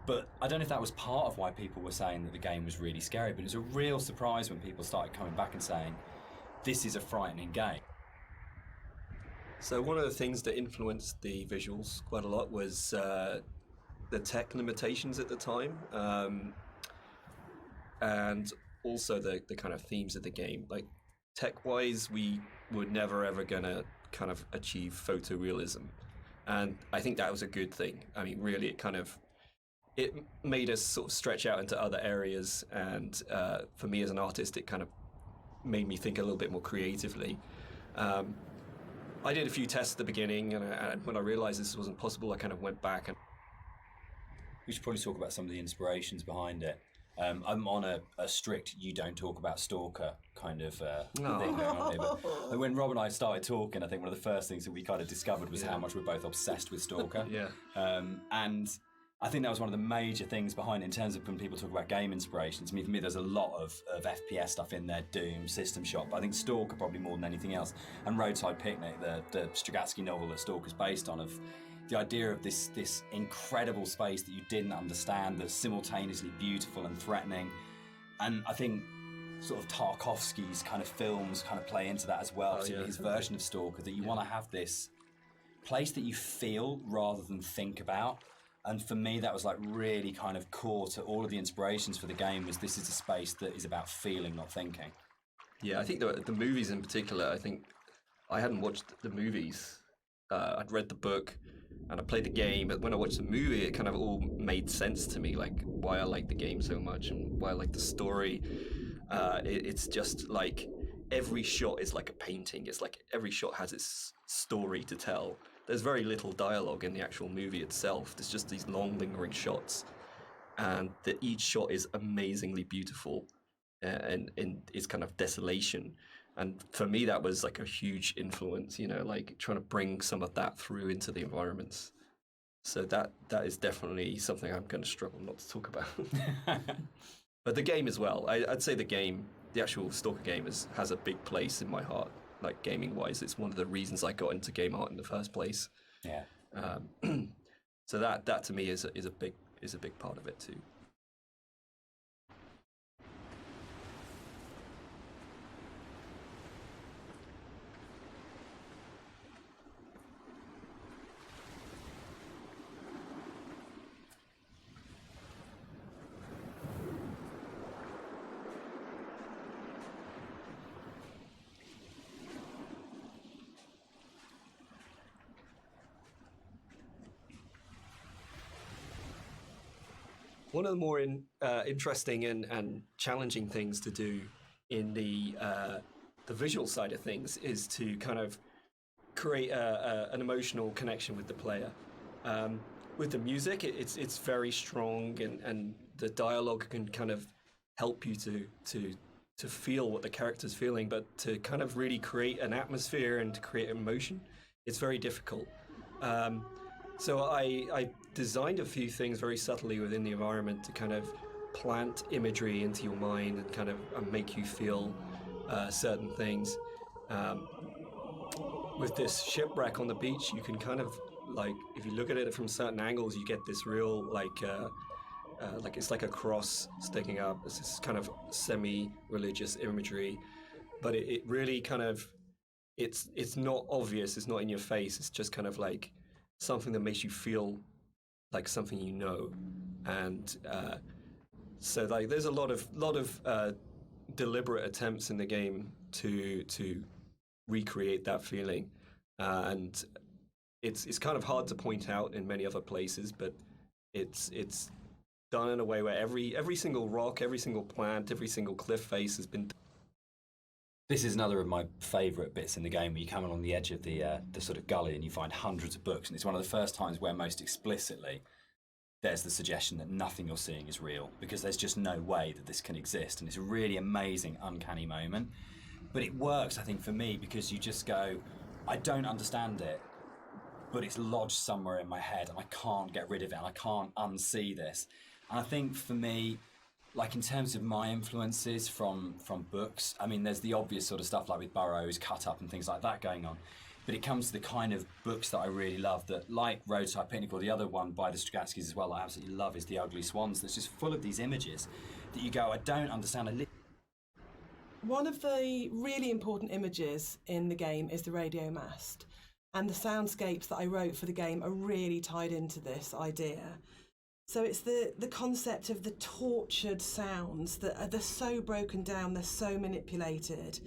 But I don't know if that was part of why people were saying that the game was really scary, but it was a real surprise when people started coming back and saying, this is a frightening game. So one of the things that influenced the visuals quite a lot was the tech limitations at the time, and also the kind of themes of the game. Like, tech-wise, we were never ever gonna kind of achieve photorealism, and I think that was a good thing. I mean, really, it made us sort of stretch out into other areas, and for me as an artist, it kind of made me think a little bit more creatively. I did a few tests at the beginning, and when I realized this wasn't possible, I kind of went back and... We should probably talk about some of the inspirations behind it. I'm on a strict you don't talk about Stalker kind of thing going on here. But when Rob and I started talking, I think one of the first things that we kind of discovered was how much we're both obsessed with Stalker. And I think that was one of the major things behind it in terms of when people talk about game inspirations. I mean, for me, there's a lot of FPS stuff in there, Doom, System Shock, but I think Stalker probably more than anything else. And Roadside Picnic, the Strugatsky novel that Stalker's based on, of the idea of this incredible space that you didn't understand, that's simultaneously beautiful and threatening. And I think sort of Tarkovsky's kind of films kind of play into that as well, particularly his version of Stalker, that you want to have this place that you feel rather than think about. And for me, that was like really kind of core to all of the inspirations for the game, was this is a space that is about feeling, not thinking. Yeah, I think the movies in particular, I think I hadn't watched the movies. I'd read the book and I played the game, but when I watched the movie, it kind of all made sense to me, like why I like the game so much and why I like the story. It's just like every shot is like a painting. It's like every shot has its story to tell. There's very little dialogue in the actual movie itself. There's just these long, lingering shots, and each shot is amazingly beautiful, and in its kind of desolation. And for me, that was like a huge influence, like trying to bring some of that through into the environments. So that is definitely something I'm going to struggle not to talk about. But the game as well. I'd say the actual Stalker game has a big place in my heart. Like, gaming-wise, it's one of the reasons I got into game art in the first place. Yeah. So that to me is a big part of it too. One of the more interesting and challenging things to do in the visual side of things is to kind of create an emotional connection with the player. With the music, it's very strong, and the dialogue can kind of help you to feel what the character's feeling, but to kind of really create an atmosphere and to create emotion, it's very difficult. So I designed a few things very subtly within the environment to kind of plant imagery into your mind and kind of make you feel certain things. With this shipwreck on the beach, you can kind of, like, if you look at it from certain angles, you get this real, like it's like a cross sticking up. It's this kind of semi-religious imagery, but it really kind of, it's not obvious, it's not in your face, it's just kind of like something that makes you feel like something you know. And so like there's a lot of deliberate attempts in the game to recreate that feeling, and it's kind of hard to point out in many other places, but it's done in a way where every single rock, every single plant, every single cliff face has been. This is another of my favourite bits in the game, where you come along the edge of the sort of gully and you find hundreds of books, and it's one of the first times where most explicitly there's the suggestion that nothing you're seeing is real, because there's just no way that this can exist, and it's a really amazing, uncanny moment. But it works, I think, for me, because you just go, I don't understand it, but it's lodged somewhere in my head and I can't get rid of it and I can't unsee this. And I think for me, like in terms of my influences from books, I mean, there's the obvious sort of stuff like with Burroughs, Cut Up and things like that going on. But it comes to the kind of books that I really love, that, like Roadside Picnic, or the other one by the Stragatskys as well, I absolutely love, is The Ugly Swans. That's just full of these images that you go, I don't understand. One of the really important images in the game is the radio mast, and the soundscapes that I wrote for the game are really tied into this idea. So it's the concept of the tortured sounds that they're so broken down, they're so manipulated,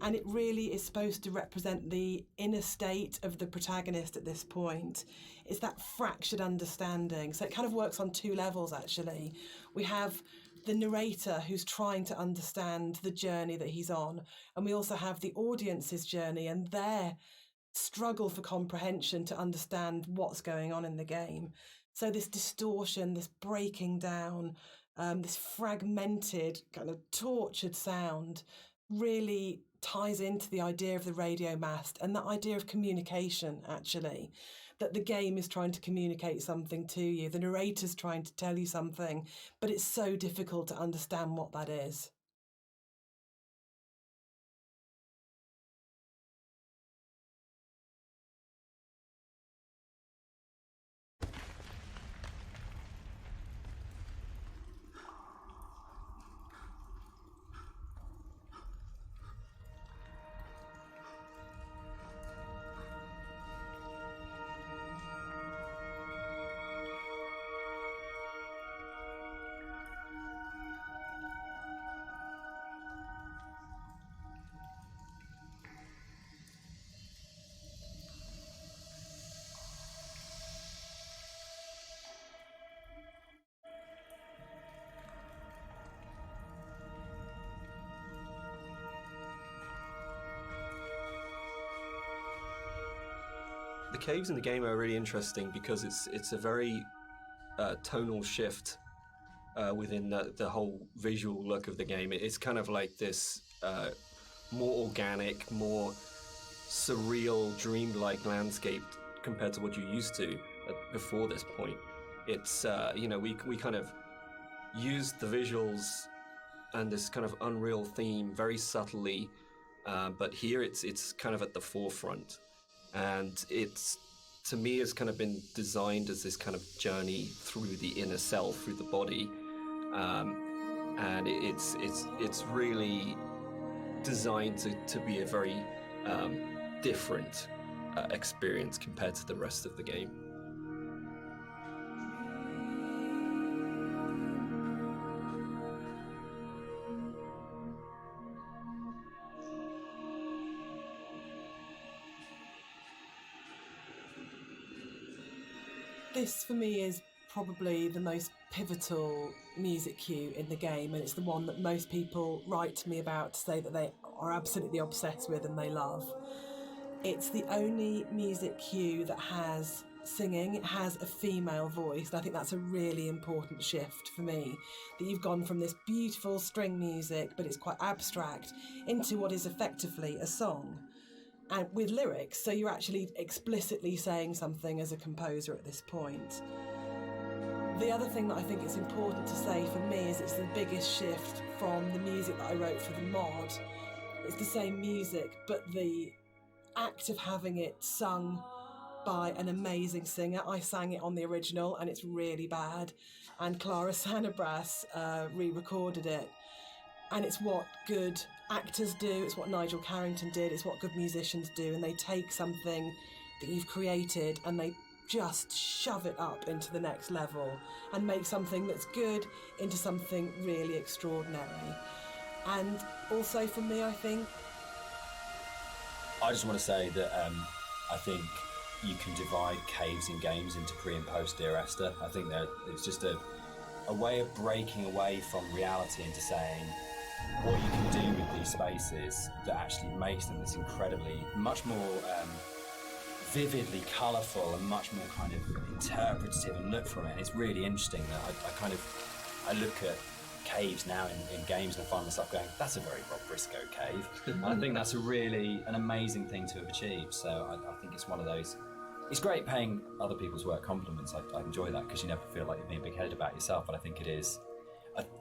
and it really is supposed to represent the inner state of the protagonist at this point. It's that fractured understanding. So it kind of works on two levels, actually. We have the narrator who's trying to understand the journey that he's on, and we also have the audience's journey and their struggle for comprehension to understand what's going on in the game. So this distortion, this breaking down, this fragmented, kind of tortured sound really ties into the idea of the radio mast and that idea of communication, actually, that the game is trying to communicate something to you. The narrator's trying to tell you something, but it's so difficult to understand what that is. The caves in the game are really interesting because it's a very tonal shift within the whole visual look of the game. It's kind of like this more organic, more surreal, dreamlike landscape compared to what you're used to before this point. It's we kind of used the visuals and this kind of unreal theme very subtly, but here it's kind of at the forefront. And it's, to me, has kind of been designed as this kind of journey through the inner self, through the body, and it's really designed to be a very different experience compared to the rest of the game. This, for me, is probably the most pivotal music cue in the game, and it's the one that most people write to me about to say that they are absolutely obsessed with and they love. It's the only music cue that has singing, it has a female voice, and I think that's a really important shift for me, that you've gone from this beautiful string music, but it's quite abstract, into what is effectively a song, and with lyrics, so you're actually explicitly saying something as a composer at this point. The other thing that I think it's important to say for me is it's the biggest shift from the music that I wrote for the mod. It's the same music, but the act of having it sung by an amazing singer. I sang it on the original and it's really bad, and Clara Sanabras re-recorded it, and it's what good actors do, it's what Nigel Carrington did, it's what good musicians do, and they take something that you've created and they just shove it up into the next level and make something that's good into something really extraordinary. And also for me, I just want to say that I think you can divide caves in games into pre and post Dear Esther. I think that it's just a way of breaking away from reality into saying what you can do with these spaces that actually makes them this incredibly, much more vividly colourful and much more kind of interpretative and look from it. And it's really interesting that I look at caves now in games and I find myself going, that's a very Rob Briscoe cave. And I think that's an amazing thing to have achieved. So I think it's one of those. It's great paying other people's work compliments. I enjoy that because you never feel like you're being big-headed about yourself. But I think it is.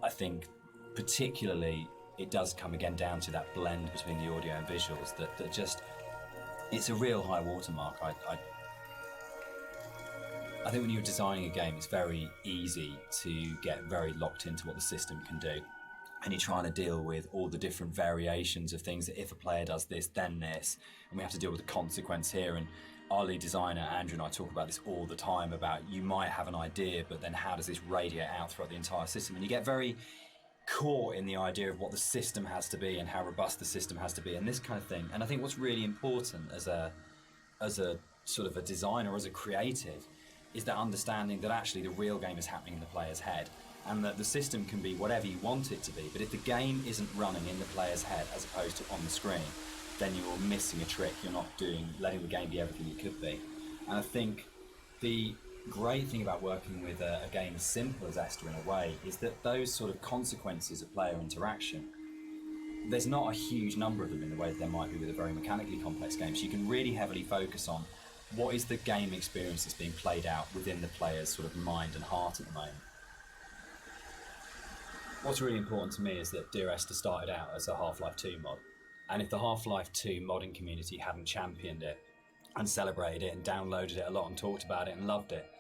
I think particularly it does come again down to that blend between the audio and visuals that just, it's a real high watermark. I think when you're designing a game, it's very easy to get very locked into what the system can do. And you're trying to deal with all the different variations of things that if a player does this, then this, and we have to deal with the consequence here. And our lead designer, Andrew, and I talk about this all the time about you might have an idea, but then how does this radiate out throughout the entire system? And you get very caught in the idea of what the system has to be and how robust the system has to be and this kind of thing. And I think what's really important as a sort of a designer, as a creative, is that understanding that actually the real game is happening in the player's head, and that the system can be whatever you want it to be, but if the game isn't running in the player's head as opposed to on the screen, then you're missing a trick. You're not letting the game be everything it could be. And I think the great thing about working with a game as simple as Esther in a way is that those sort of consequences of player interaction, there's not a huge number of them in the way that there might be with a very mechanically complex game. So you can really heavily focus on what is the game experience that's being played out within the player's sort of mind and heart at the moment. What's really important to me is that Dear Esther started out as a Half-Life 2 mod. And if the Half-Life 2 modding community hadn't championed it and celebrated it and downloaded it a lot and talked about it and loved it,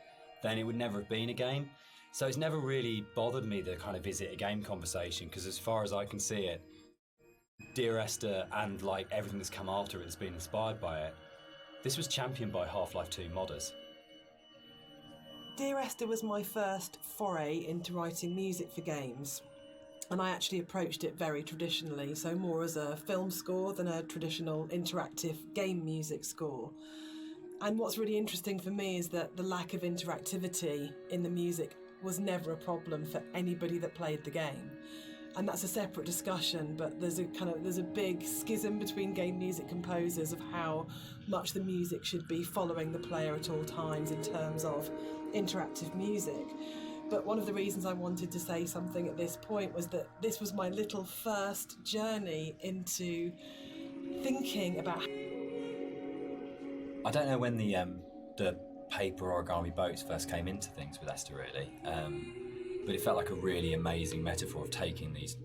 then it would never have been a game. So it's never really bothered me, the kind of is it a game conversation, because as far as I can see it, Dear Esther and like everything that's come after it that's been inspired by it, this was championed by Half-Life 2 modders. Dear Esther was my first foray into writing music for games. And I actually approached it very traditionally, so more as a film score than a traditional interactive game music score. And what's really interesting for me is that the lack of interactivity in the music was never a problem for anybody that played the game. And that's a separate discussion, but there's a big schism between game music composers of how much the music should be following the player at all times in terms of interactive music. But one of the reasons I wanted to say something at this point was that this was my little first journey into thinking about... I don't know when the paper origami boats first came into things with Esther, really, but it felt like a really amazing metaphor of taking these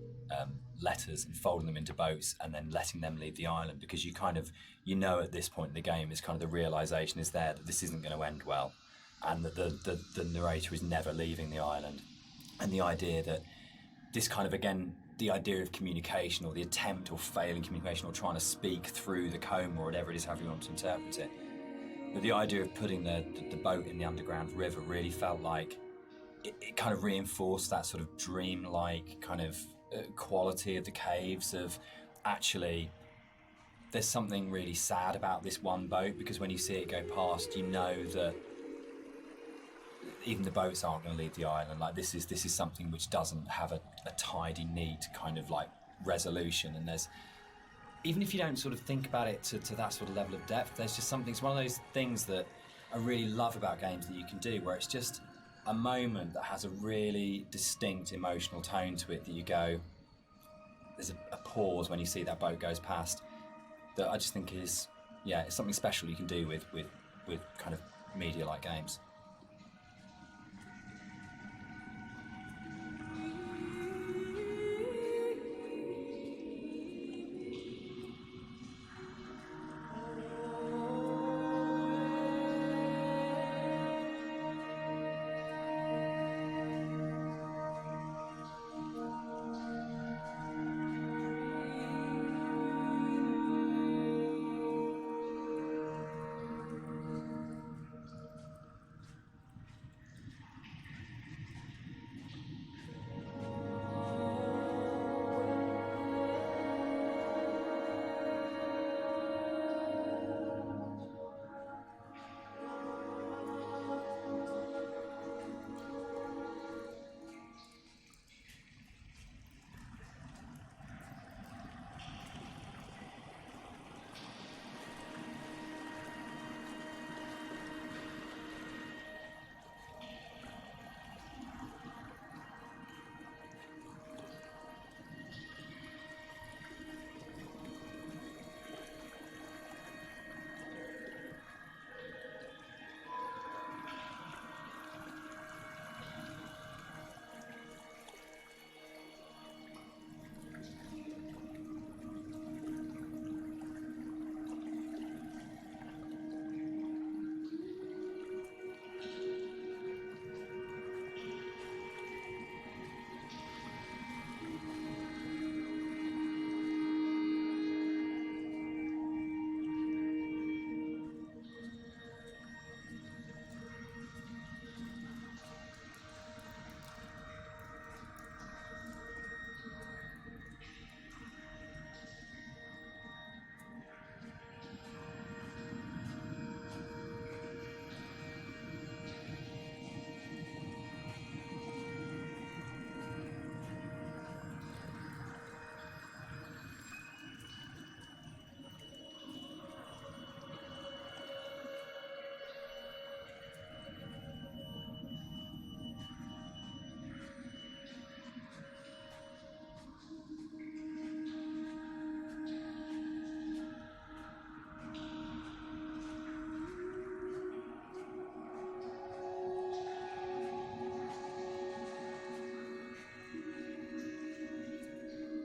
letters and folding them into boats and then letting them leave the island, because you at this point in the game is kind of the realisation is there that this isn't going to end well. And that the narrator is never leaving the island. And the idea that this kind of, again, the idea of communication or the attempt or failing communication or trying to speak through the coma or whatever it is, however you want to interpret it. But the idea of putting the boat in the underground river really felt like it kind of reinforced that sort of dream-like kind of quality of the caves of actually there's something really sad about this one boat, because when you see it go past, you know that even the boats aren't going to leave the island. Like this is something which doesn't have a tidy, neat kind of like resolution. And there's, even if you don't sort of think about it to that sort of level of depth, there's just something. It's one of those things that I really love about games that you can do, where it's just a moment that has a really distinct emotional tone to it that you go, there's a pause when you see that boat goes past, that I just think is, it's something special you can do with kind of media like games.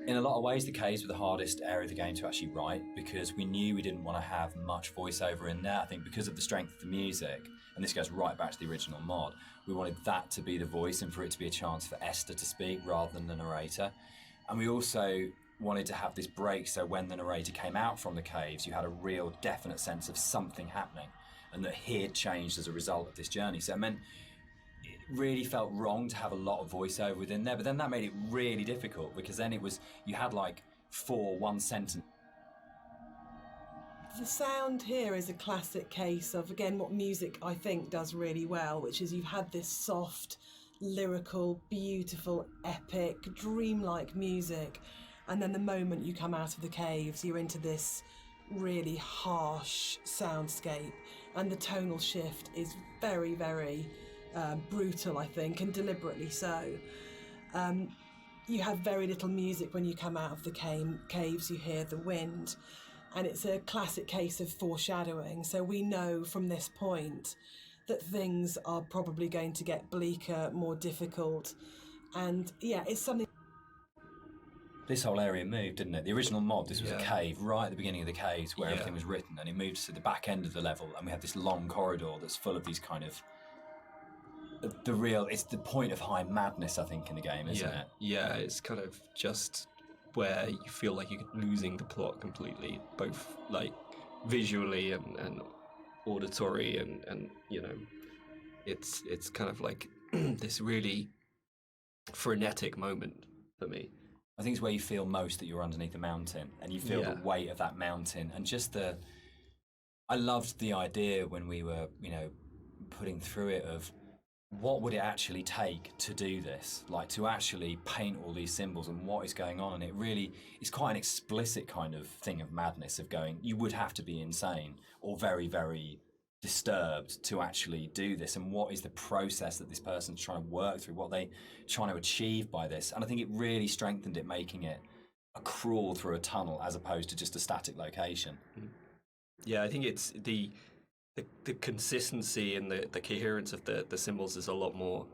In a lot of ways, the caves were the hardest area of the game to actually write, because we knew we didn't want to have much voiceover in there. I think because of the strength of the music, and this goes right back to the original mod, we wanted that to be the voice and for it to be a chance for Esther to speak rather than the narrator. And we also wanted to have this break, so when the narrator came out from the caves, you had a real definite sense of something happening and that he had changed as a result of this journey. So it meant it really felt wrong to have a lot of voiceover within there, but then that made it really difficult, because then it was, you had like 4 one-sentence. The sound here is a classic case of, again, what music I think does really well, which is you've had this soft, lyrical, beautiful, epic, dreamlike music, and then the moment you come out of the caves, you're into this really harsh soundscape, and the tonal shift is very, very brutal, I think, and deliberately so. You have very little music when you come out of the caves. You hear the wind, and it's a classic case of foreshadowing. So we know from this point that things are probably going to get bleaker, more difficult, and it's something. This whole area moved, didn't it? The original mod, this was a cave right at the beginning of the caves where everything was written, and it moved to the back end of the level, and we have this long corridor that's full of these kind of it's the point of high madness, I think, in the game, isn't it? Yeah, it's kind of just where you feel like you're losing the plot completely, both like visually and auditory, and you know, it's kind of like this really frenetic moment for me. I think it's where you feel most that you're underneath a mountain, and you feel the weight of that mountain, and just I loved the idea when we were, putting through it of what would it actually take to do this, like to actually paint all these symbols and what is going on. And it really is quite an explicit kind of thing of madness, of going, you would have to be insane or very, very disturbed to actually do this, and what is the process that this person's trying to work through, what they trying to achieve by this. And I think it really strengthened it, making it a crawl through a tunnel as opposed to just a static location. Yeah, I think it's the consistency and the coherence of the symbols is a lot more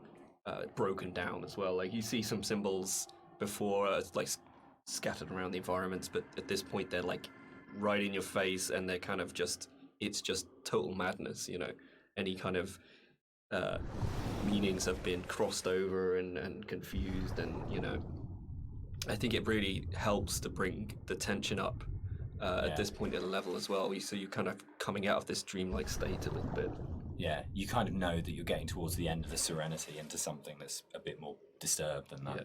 broken down as well. Like, you see some symbols before like scattered around the environments, but at this point they're like right in your face, and they're kind of just, it's just total madness, you know. Any kind of meanings have been crossed over and confused, and, you know, I think it really helps to bring the tension up at this point in the level as well. So you're kind of coming out of this dreamlike state a little bit. Yeah, you kind of know that you're getting towards the end of the serenity into something that's a bit more disturbed than that. Yeah.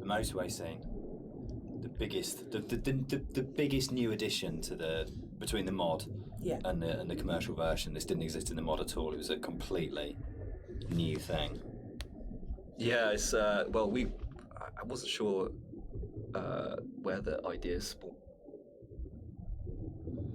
Motorway scene, the biggest new addition to between the mod and the commercial version. This didn't exist in the mod at all. It was a completely new thing. Yeah, it's well, I wasn't sure where the idea spawned.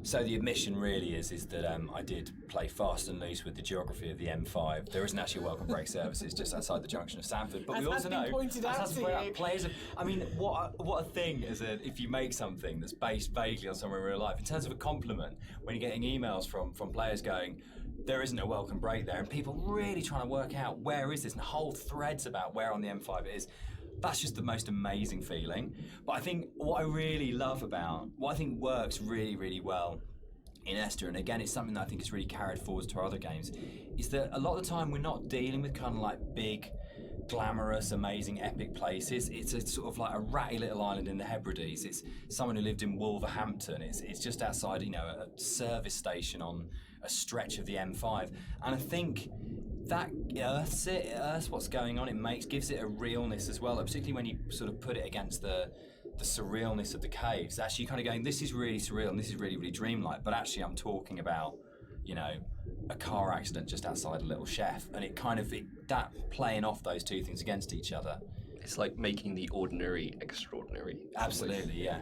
So the admission really is that I did play fast and loose with the geography of the M5. There isn't actually a welcome break service. It's just outside the junction of Sanford. But As we also has been know, pointed out to you. players. I mean, what a thing if you make something that's based vaguely on somewhere in real life. In terms of a compliment, when you're getting emails from players going, there isn't a welcome break there, and people really trying to work out where is this, and whole threads about where on the M5 it is. That's just the most amazing feeling. But I think what I really love about, what I think works really, really well in Esther, and again, it's something that I think is really carried forward to our other games, is that a lot of the time we're not dealing with kind of like big, glamorous, amazing, epic places. It's a sort of like a ratty little island in the Hebrides. It's someone who lived in Wolverhampton. It's just outside, you know, a service station on a stretch of the M5. And I think that earths what's going on. It gives it a realness as well, particularly when you sort of put it against the surrealness of the caves. Actually, you're kind of going, this is really surreal and this is really, really dreamlike, but actually I'm talking about, you know, a car accident just outside a little chef, and it kind of, that playing off those two things against each other. It's like making the ordinary extraordinary. Absolutely, yeah.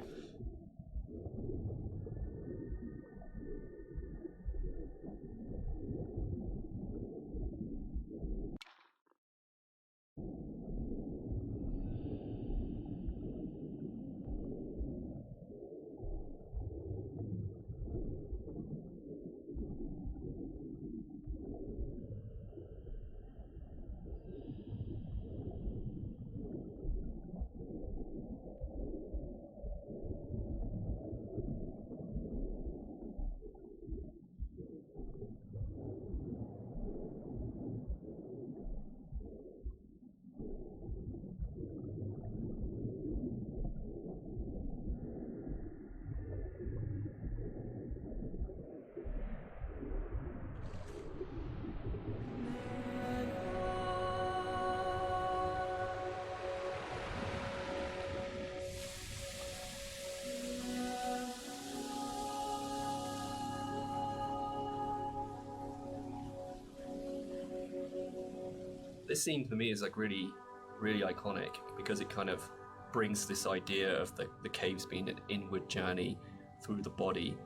This scene for me is like really, really iconic because it kind of brings this idea of the caves being an inward journey through the body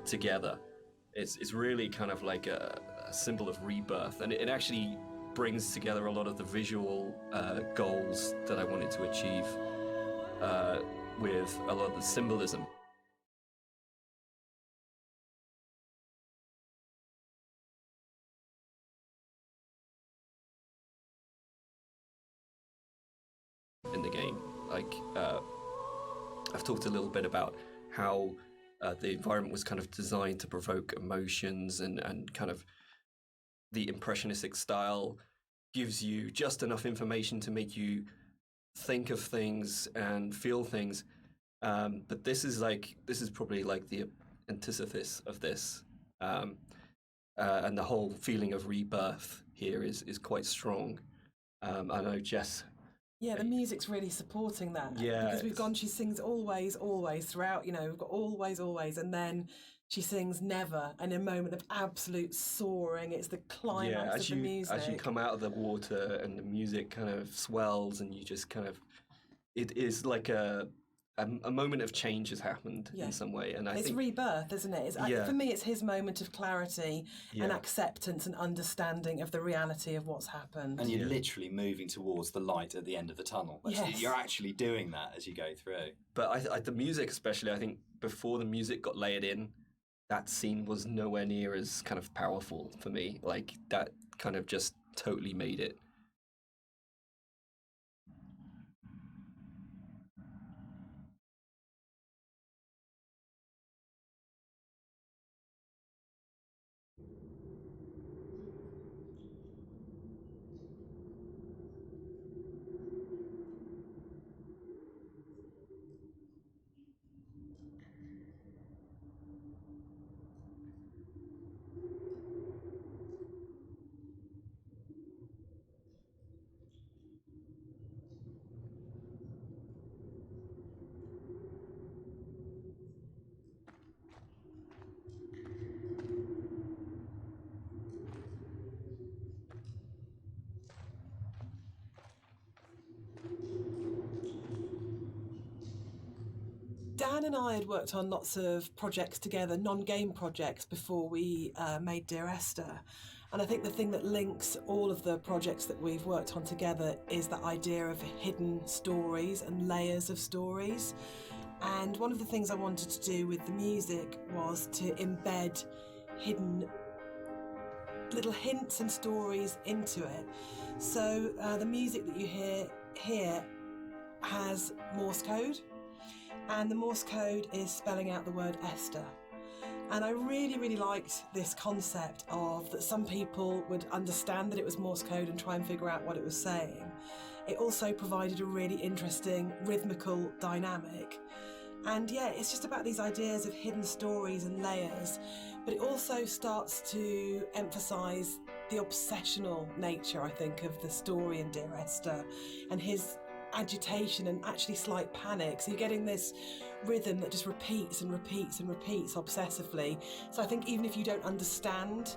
together. It's really kind of like a symbol of rebirth, and it actually brings together a lot of the visual goals that I wanted to achieve with a lot of the symbolism. In the game, like I've talked a little bit about how the environment was kind of designed to provoke emotions, and kind of the impressionistic style gives you just enough information to make you think of things and feel things, but this is probably like the antithesis of this. and the whole feeling of rebirth here is quite strong. I know Jess. Yeah, the music's really supporting that. Yeah, because we've gone. She sings always, always throughout. You know, we've got always, always, and then she sings never, and a moment of absolute soaring. It's the climax of the music. As you come out of the water and the music kind of swells, and you just kind of, it is like a moment of change has happened in some way, and it's rebirth, isn't it? For me, it's his moment of clarity and acceptance and understanding of the reality of what's happened. And you're literally moving towards the light at the end of the tunnel. You're actually doing that as you go through. But the music, especially, I think before the music got layered in, that scene was nowhere near as kind of powerful for me. Like, that kind of just totally made it. Dan and I had worked on lots of projects together, non-game projects, before we made Dear Esther. And I think the thing that links all of the projects that we've worked on together is that idea of hidden stories and layers of stories. And one of the things I wanted to do with the music was to embed hidden little hints and stories into it. So the music that you hear here has Morse code, and the Morse code is spelling out the word Esther. And I really, really liked this concept of that some people would understand that it was Morse code and try and figure out what it was saying. It also provided a really interesting rhythmical dynamic. And yeah, it's just about these ideas of hidden stories and layers, but it also starts to emphasise the obsessional nature, I think, of the story in Dear Esther, and his agitation and actually slight panic. So you're getting this rhythm that just repeats and repeats and repeats obsessively. So I think even if you don't understand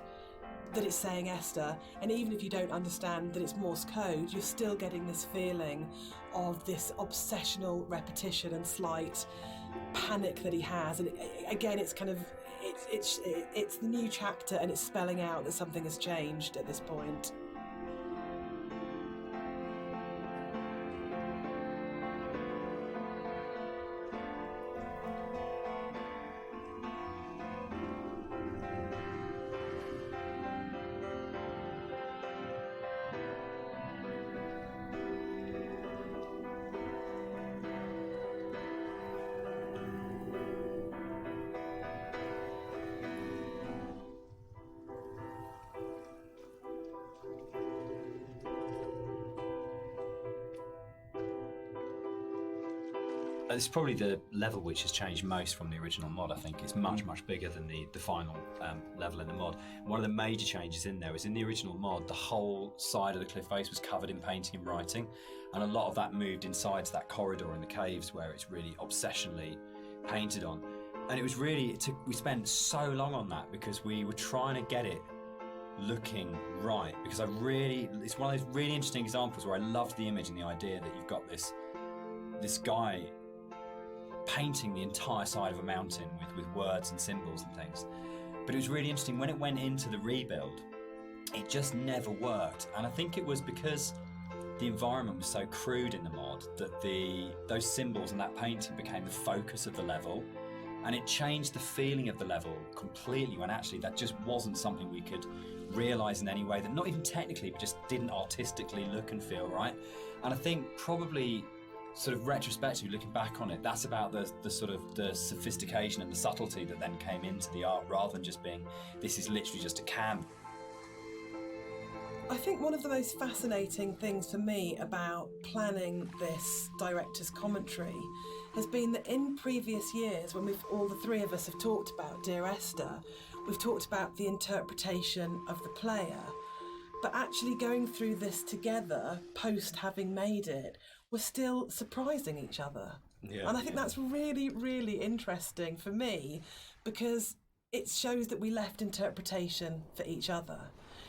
that it's saying Esther, and even if you don't understand that it's Morse code, you're still getting this feeling of this obsessional repetition and slight panic that he has. And again, it's kind of it's the new chapter, and it's spelling out that something has changed at this point. It's probably the level which has changed most from the original mod. I think it's much bigger than the final level in the mod. One of the major changes in there is in the original mod, the whole side of the cliff face was covered in painting and writing, and a lot of that moved inside to that corridor in the caves where it's really obsessionally painted on. And it was really, we spent so long on that because we were trying to get it looking right, because it's one of those really interesting examples where I loved the image and the idea that you've got this guy painting the entire side of a mountain with words and symbols and things. But it was really interesting when it went into the rebuild, it just never worked. And I think it was because the environment was so crude in the mod that those symbols and that painting became the focus of the level, and it changed the feeling of the level completely, when actually that just wasn't something we could realise in any way, that not even technically, but just didn't artistically look and feel right. And I think probably sort of retrospectively looking back on it, that's about the sort of the sophistication and the subtlety that then came into the art, rather than just being, this is literally just a canvas. I think one of the most fascinating things for me about planning this director's commentary has been that in previous years, when all the three of us have talked about Dear Esther, we've talked about the interpretation of the player, but actually going through this together, post having made it, we're still surprising each other. Yeah. And I think that's really, really interesting for me, because it shows that we left interpretation for each other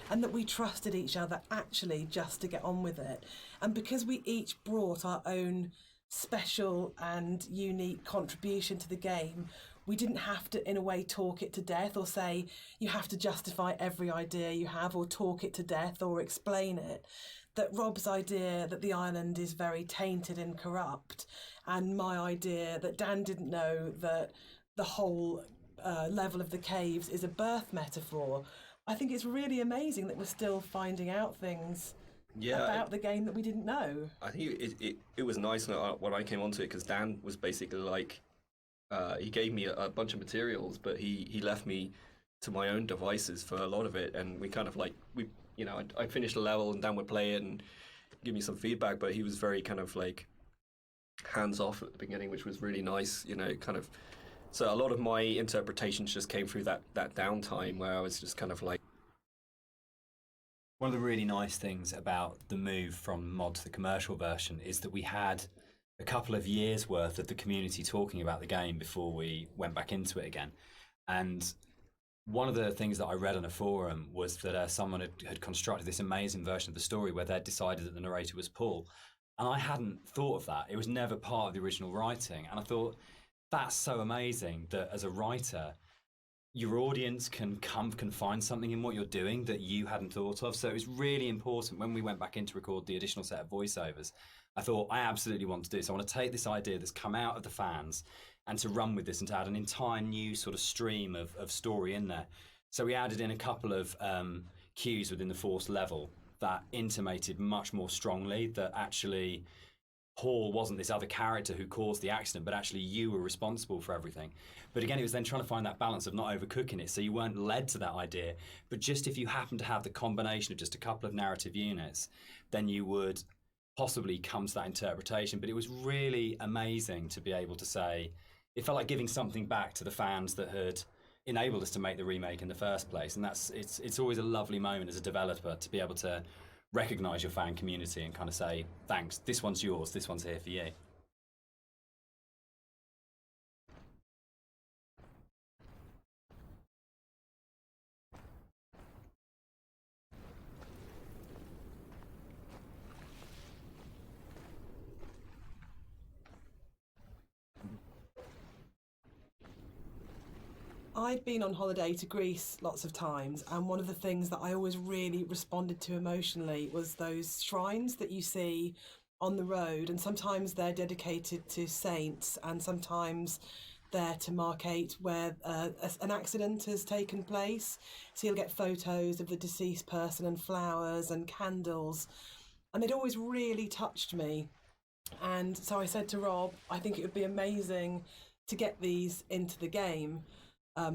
and that we trusted each other actually just to get on with it. And because we each brought our own special and unique contribution to the game, we didn't have to, in a way, talk it to death or say you have to justify every idea you have or talk it to death or explain it. That Rob's idea that the island is very tainted and corrupt, and my idea that Dan didn't know that the whole level of the caves is a birth metaphor. I think it's really amazing that we're still finding out things about the game that we didn't know. I think it was nice when I came onto it, because Dan was basically like, he gave me a bunch of materials, but he left me to my own devices for a lot of it, and we kind of like, I finished a level and Dan would play it and give me some feedback, but he was very kind of like hands off at the beginning, which was really nice, kind of. So a lot of my interpretations just came through that downtime where I was just kind of like. One of the really nice things about the move from mod to the commercial version is that we had a couple of years worth of the community talking about the game before we went back into it again. And one of the things that I read on a forum was that someone had constructed this amazing version of the story where they'd decided that the narrator was Paul. And I hadn't thought of that. It was never part of the original writing. And I thought, that's so amazing that as a writer, your audience can find something in what you're doing that you hadn't thought of. So it was really important when we went back in to record the additional set of voiceovers. I thought, I absolutely want to do this. I want to take this idea that's come out of the fans and to run with this and to add an entire new sort of stream of story in there. So we added in a couple of cues within the fourth level that intimated much more strongly that actually Paul wasn't this other character who caused the accident, but actually you were responsible for everything. But again, it was then trying to find that balance of not overcooking it, so you weren't led to that idea, but just if you happen to have the combination of just a couple of narrative units, then you would possibly come to that interpretation. But it was really amazing to be able to say, it felt like giving something back to the fans that had enabled us to make the remake in the first place. And it's always a lovely moment as a developer to be able to recognise your fan community and kind of say, thanks, this one's yours, this one's here for you. I'd been on holiday to Greece lots of times, and one of the things that I always really responded to emotionally was those shrines that you see on the road, and sometimes they're dedicated to saints and sometimes they're to markate where an accident has taken place. So you'll get photos of the deceased person and flowers and candles, and they'd always really touched me. And so I said to Rob, I think it would be amazing to get these into the game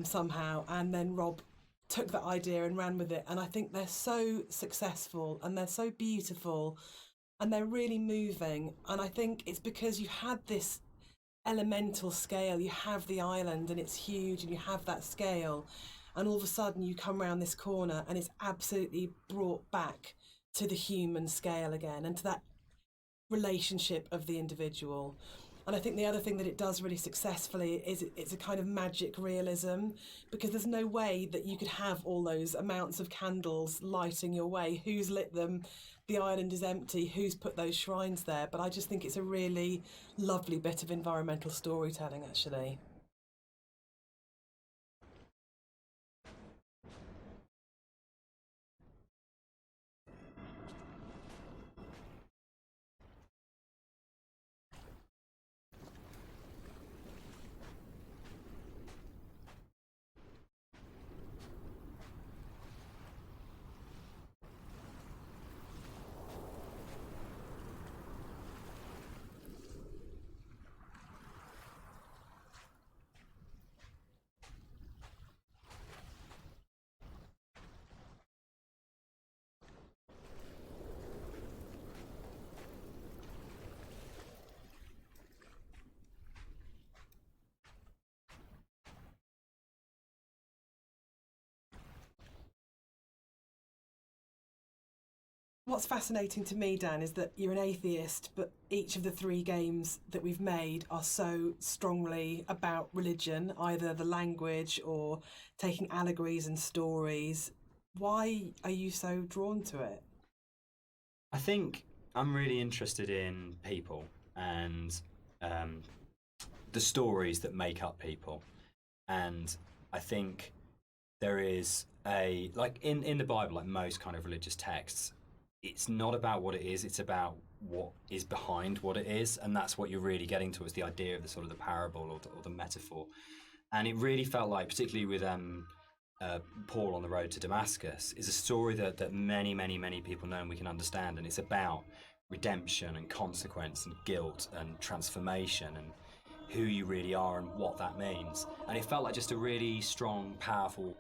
somehow. And then Rob took that idea and ran with it. And I think they're so successful and they're so beautiful and they're really moving. And I think it's because you had this elemental scale. You have the island and it's huge and you have that scale. And all of a sudden you come around this corner and it's absolutely brought back to the human scale again and to that relationship of the individual. And I think the other thing that it does really successfully is it's a kind of magic realism, because there's no way that you could have all those amounts of candles lighting your way. Who's lit them? The island is empty. Who's put those shrines there? But I just think it's a really lovely bit of environmental storytelling, actually. What's fascinating to me, Dan, is that you're an atheist, but each of the 3 games that we've made are so strongly about religion, either the language or taking allegories and stories. Why are you so drawn to it? I think I'm really interested in people and the stories that make up people. And I think there is like in the Bible, like most kind of religious texts, it's not about what it is, it's about what is behind what it is. And that's what you're really getting towards, the idea of the sort of the parable or the metaphor. And it really felt like, particularly with Paul on the road to Damascus, is a story that many, many, many people know and we can understand. And it's about redemption and consequence and guilt and transformation and who you really are and what that means. And it felt like just a really strong, powerful...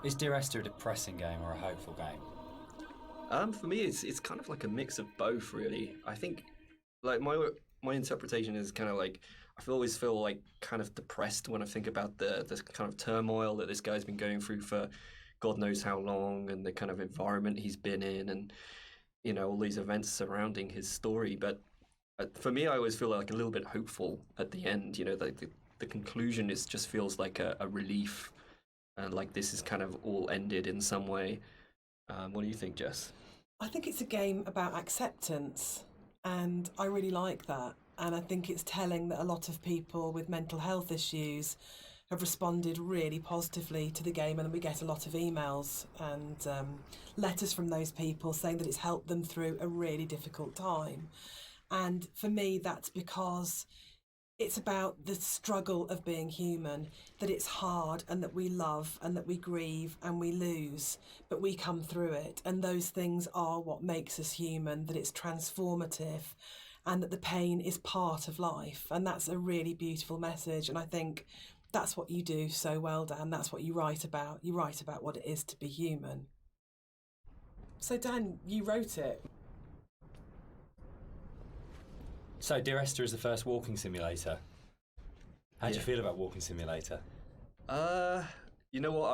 Is Dear Esther a depressing game or a hopeful game? For me, it's kind of like a mix of both, really. I think, like my interpretation is kind of like always feel like kind of depressed when I think about the kind of turmoil that this guy's been going through for God knows how long, and the kind of environment he's been in, and all these events surrounding his story. But for me, I always feel like a little bit hopeful at the end. The conclusion just feels like a relief. And like this is kind of all ended in some way. What do you think, Jess? I think it's a game about acceptance, and I really like that. And I think it's telling that a lot of people with mental health issues have responded really positively to the game, and we get a lot of emails and letters from those people saying that it's helped them through a really difficult time. And for me, that's because it's about the struggle of being human, that it's hard and that we love and that we grieve and we lose, but we come through it. And those things are what makes us human, that it's transformative and that the pain is part of life. And that's a really beautiful message. And I think that's what you do so well, Dan. That's what you write about. You write about what it is to be human. So, Dan, you wrote it. So, Dear Esther is the first walking simulator. How do you feel about Walking Simulator? You know what,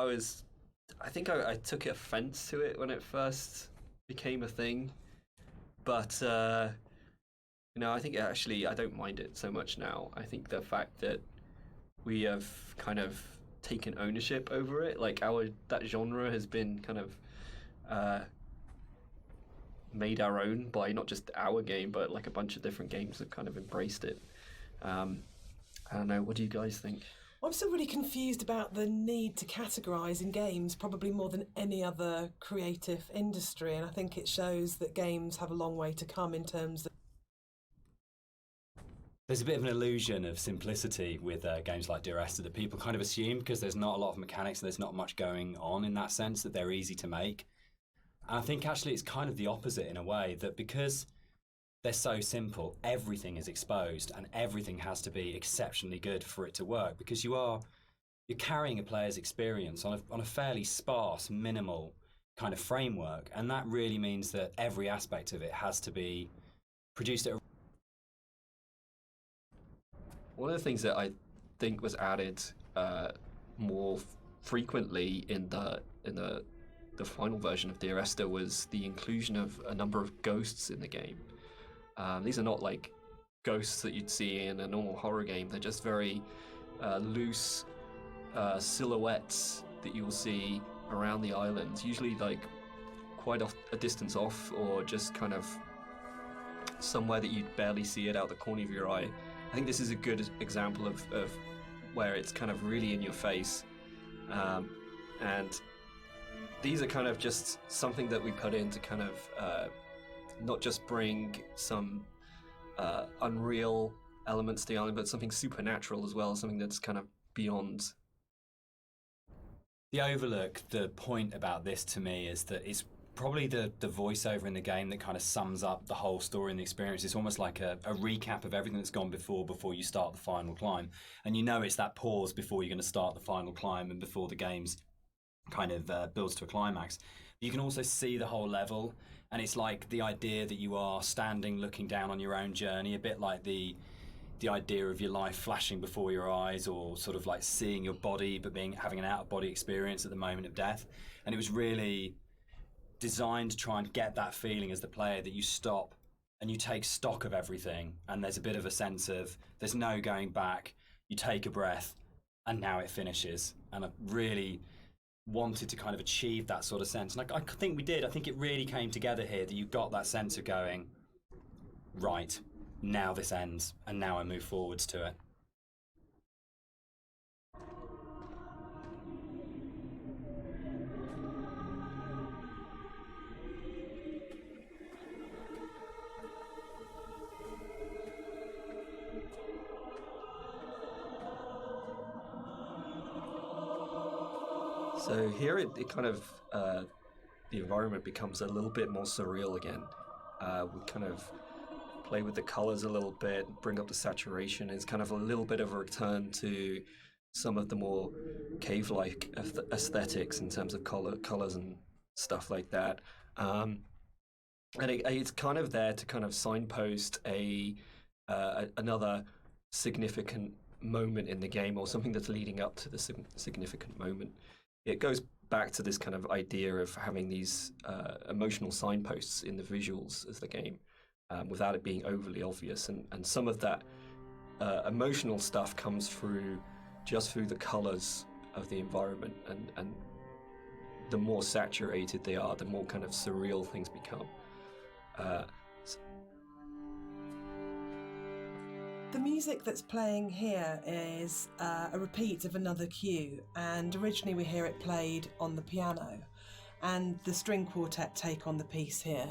I think I took offense to it when it first became a thing. But, I think actually I don't mind it so much now. I think the fact that we have kind of taken ownership over it, like that genre has been kind of made our own by not just our game, but like a bunch of different games have kind of embraced it. I don't know, what do you guys think? I'm still really confused about the need to categorise in games, probably more than any other creative industry, and I think it shows that games have a long way to come in terms of... There's a bit of an illusion of simplicity with games like Dear Esther that people kind of assume, because there's not a lot of mechanics and there's not much going on in that sense, that they're easy to make. And I think actually it's kind of the opposite in a way, that because they're so simple, everything is exposed and everything has to be exceptionally good for it to work, because you're carrying a player's experience on a fairly sparse, minimal kind of framework, and that really means that every aspect of it has to be produced at a... One of the things that I think was added more frequently in the final version of Dear Esther was the inclusion of a number of ghosts in the game. These are not like ghosts that you'd see in a normal horror game. They're just very loose silhouettes that you'll see around the island, usually like quite a distance off, or just kind of somewhere that you'd barely see it out the corner of your eye. I think this is a good example of where it's kind of really in your face. And these are kind of just something that we put in to kind of not just bring some unreal elements to the island, but something supernatural as well, something that's kind of beyond. The overlook, the point about this to me is that it's probably the voiceover in the game that kind of sums up the whole story and the experience. It's almost like a recap of everything that's gone before you start the final climb. And it's that pause before you're going to start the final climb and before the game's kind of builds to a climax. You can also see the whole level, and it's like the idea that you are standing looking down on your own journey, a bit like the idea of your life flashing before your eyes, or sort of like seeing your body but having an out-of-body experience at the moment of death. And it was really designed to try and get that feeling as the player that you stop and you take stock of everything, and there's a bit of a sense of there's no going back. You take a breath, and now it finishes. And I really wanted to kind of achieve that sort of sense, and I think we did. I think it really came together here, that you got that sense of going, right, now this ends, and now I move forwards to it. So here it kind of, the environment becomes a little bit more surreal again. We kind of play with the colors a little bit, bring up the saturation. It's kind of a little bit of a return to some of the more cave-like aesthetics in terms of colors and stuff like that. And it's kind of there to kind of signpost another significant moment in the game, or something that's leading up to the significant moment. It goes back to this kind of idea of having these emotional signposts in the visuals of the game, without it being overly obvious. And some of that emotional stuff comes through just through the colors of the environment, and the more saturated they are, the more kind of surreal things become. The music that's playing here is a repeat of another cue, and originally we hear it played on the piano, and the string quartet take on the piece here.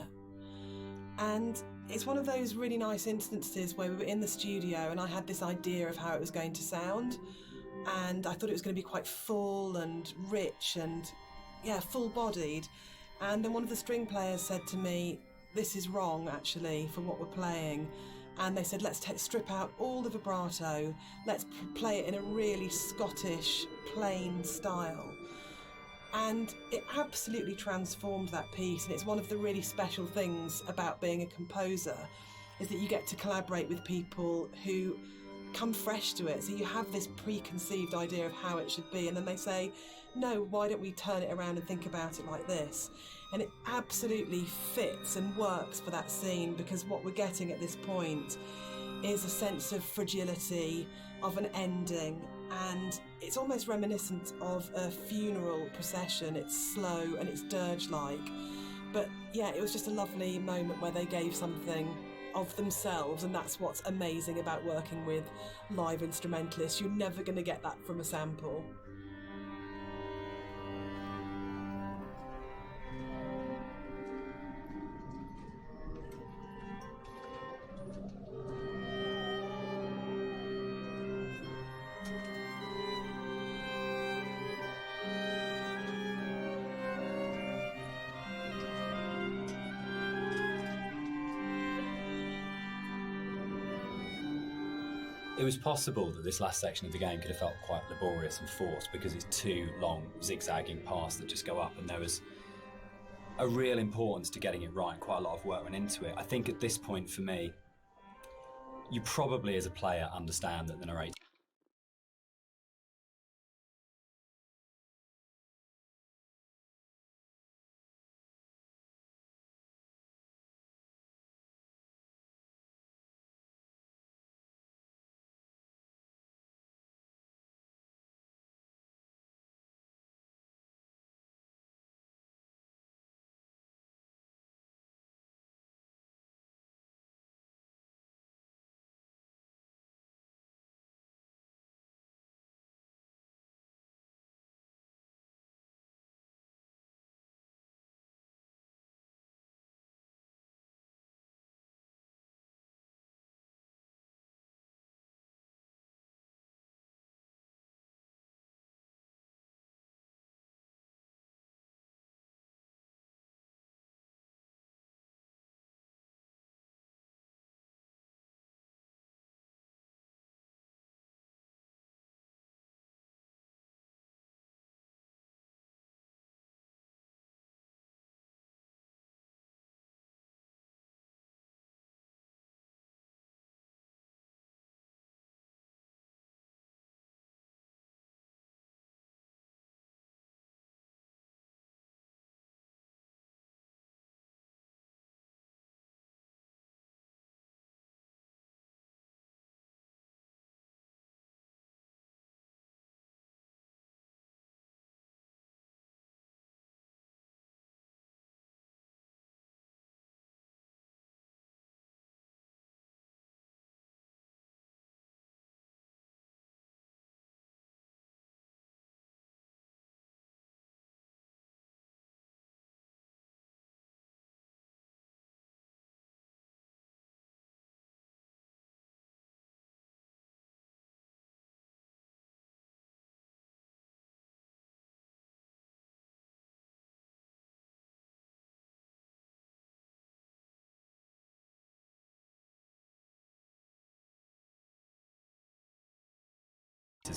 And it's one of those really nice instances where we were in the studio and I had this idea of how it was going to sound, and I thought it was going to be quite full and rich and, yeah, full-bodied. And then one of the string players said to me, "This is wrong, actually, for what we're playing." And they said, let's strip out all the vibrato, let's play it in a really Scottish, plain style. And it absolutely transformed that piece, and it's one of the really special things about being a composer, is that you get to collaborate with people who come fresh to it. So you have this preconceived idea of how it should be, and then they say, no, why don't we turn it around and think about it like this? And it absolutely fits and works for that scene, because what we're getting at this point is a sense of fragility, of an ending, and it's almost reminiscent of a funeral procession. It's slow and it's dirge-like. But yeah, it was just a lovely moment where they gave something of themselves, and that's what's amazing about working with live instrumentalists. You're never going to get that from a sample. It was possible that this last section of the game could have felt quite laborious and forced, because it's two long zigzagging paths that just go up, and there was a real importance to getting it right. Quite a lot of work went into it. I think at this point for me, you probably as a player understand that the narrator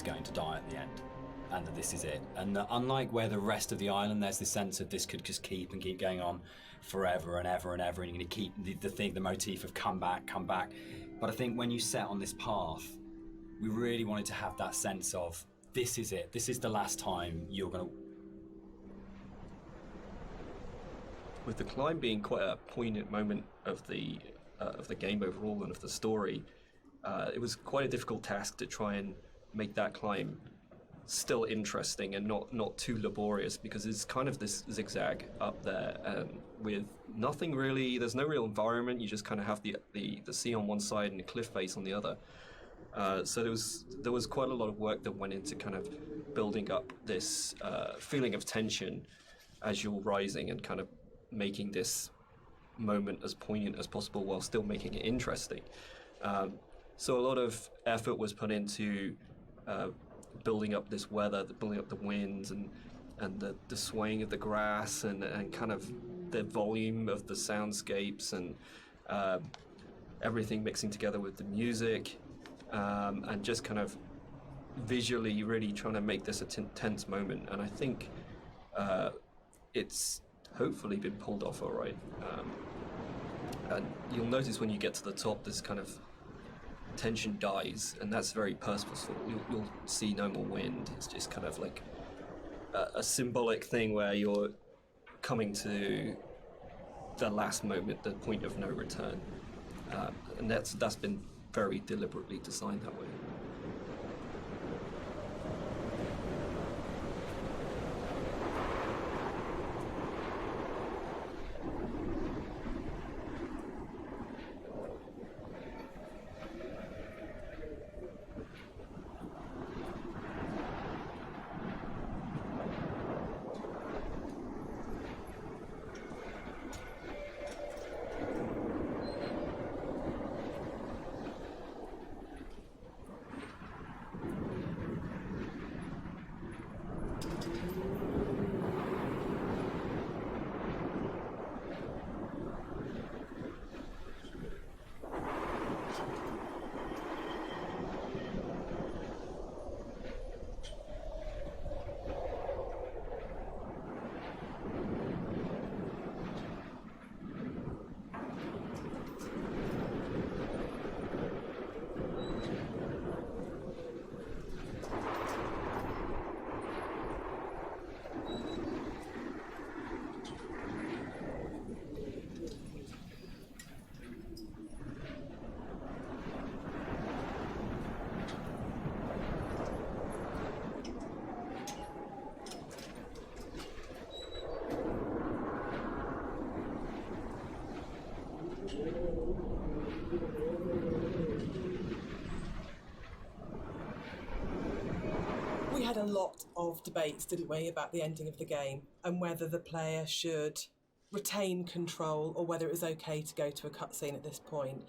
is going to die at the end, and that this is it. And that unlike where the rest of the island, there's this sense of this could just keep going on forever and ever and ever, and you're going to keep the motif of come back. But I think when you set on this path, we really wanted to have that sense of this is it. This is the last time you're going to. With the climb being quite a poignant moment of the game overall and of the story, it was quite a difficult task to try and make that climb still interesting and not too laborious, because it's kind of this zigzag up there with nothing really. There's no real environment. You just kind of have the sea on one side and the cliff face on the other. So there was quite a lot of work that went into kind of building up this feeling of tension as you're rising and kind of making this moment as poignant as possible while still making it interesting. So a lot of effort was put into building up this weather, building up the winds and the swaying of the grass and kind of the volume of the soundscapes and everything mixing together with the music, and just kind of visually really trying to make this a tense moment. And I think it's hopefully been pulled off all right. And you'll notice when you get to the top, this kind of tension dies, and that's very purposeful. You'll see no more wind. It's just kind of like a symbolic thing where you're coming to the last moment, the point of no return, and that's been very deliberately designed that way. We had a lot of debates, didn't we, about the ending of the game and whether the player should retain control or whether it was okay to go to a cutscene at this point.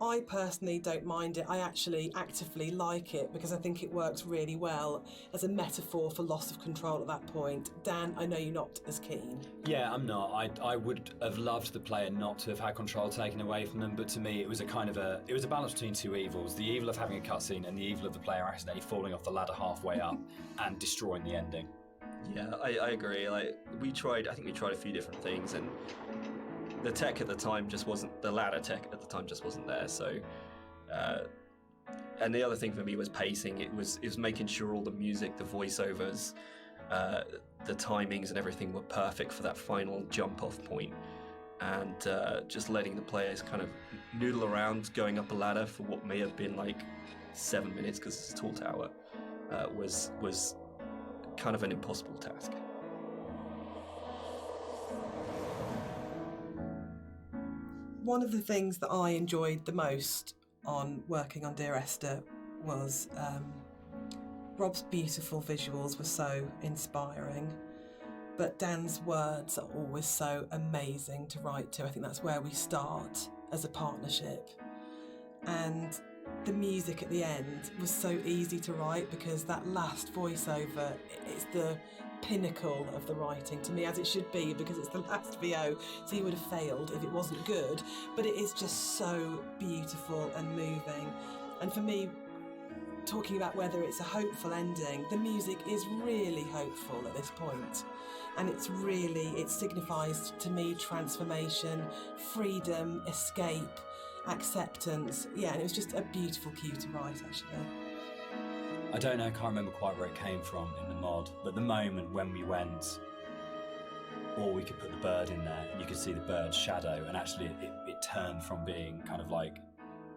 I personally don't mind it. I actually actively like it because I think it works really well as a metaphor for loss of control at that point. Dan, I know you're not as keen. Yeah, I'm not. I would have loved the player not to have had control taken away from them, but to me it was a balance between two evils. The evil of having a cutscene and the evil of the player accidentally falling off the ladder halfway up and destroying the ending. Yeah, I agree. I think we tried a few different things, and the tech at the time just wasn't, the ladder tech at the time just wasn't there. So, and the other thing for me was pacing. It was making sure all the music, the voiceovers, the timings and everything were perfect for that final jump off point. And just letting the players kind of noodle around going up a ladder for what may have been like 7 minutes because it's a tall tower was kind of an impossible task. One of the things that I enjoyed the most on working on Dear Esther was Rob's beautiful visuals were so inspiring, but Dan's words are always so amazing to write to. I think that's where we start as a partnership. And the music at the end was so easy to write because that last voiceover, it's the pinnacle of the writing to me, as it should be, because it's the last VO, so you would have failed if it wasn't good, but it is just so beautiful and moving. And for me, talking about whether it's a hopeful ending, the music is really hopeful at this point. And it signifies to me transformation, freedom, escape, acceptance. Yeah, and it was just a beautiful cue to write, actually. I don't know, I can't remember quite where it came from in the mod, but the moment when we went, or we could put the bird in there, and you could see the bird's shadow, and actually it turned from being kind of like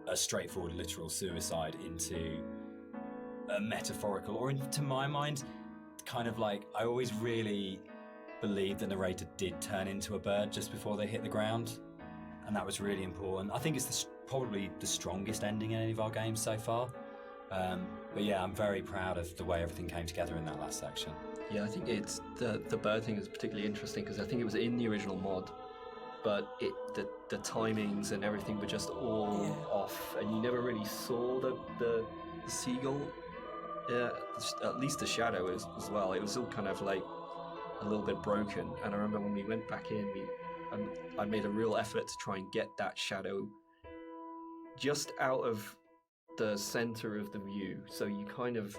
a straightforward literal suicide into a metaphorical, or to my mind, kind of like, I always really believed the narrator did turn into a bird just before they hit the ground, and that was really important. I think it's probably the strongest ending in any of our games so far. But yeah, I'm very proud of the way everything came together in that last section. Yeah, I think it's the bird thing is particularly interesting because I think it was in the original mod, but the timings and everything were just all off, and you never really saw the seagull. Yeah, at least the shadow as well. It was all kind of like a little bit broken. And I remember when we went back in, I made a real effort to try and get that shadow just out of the center of the view, so you kind of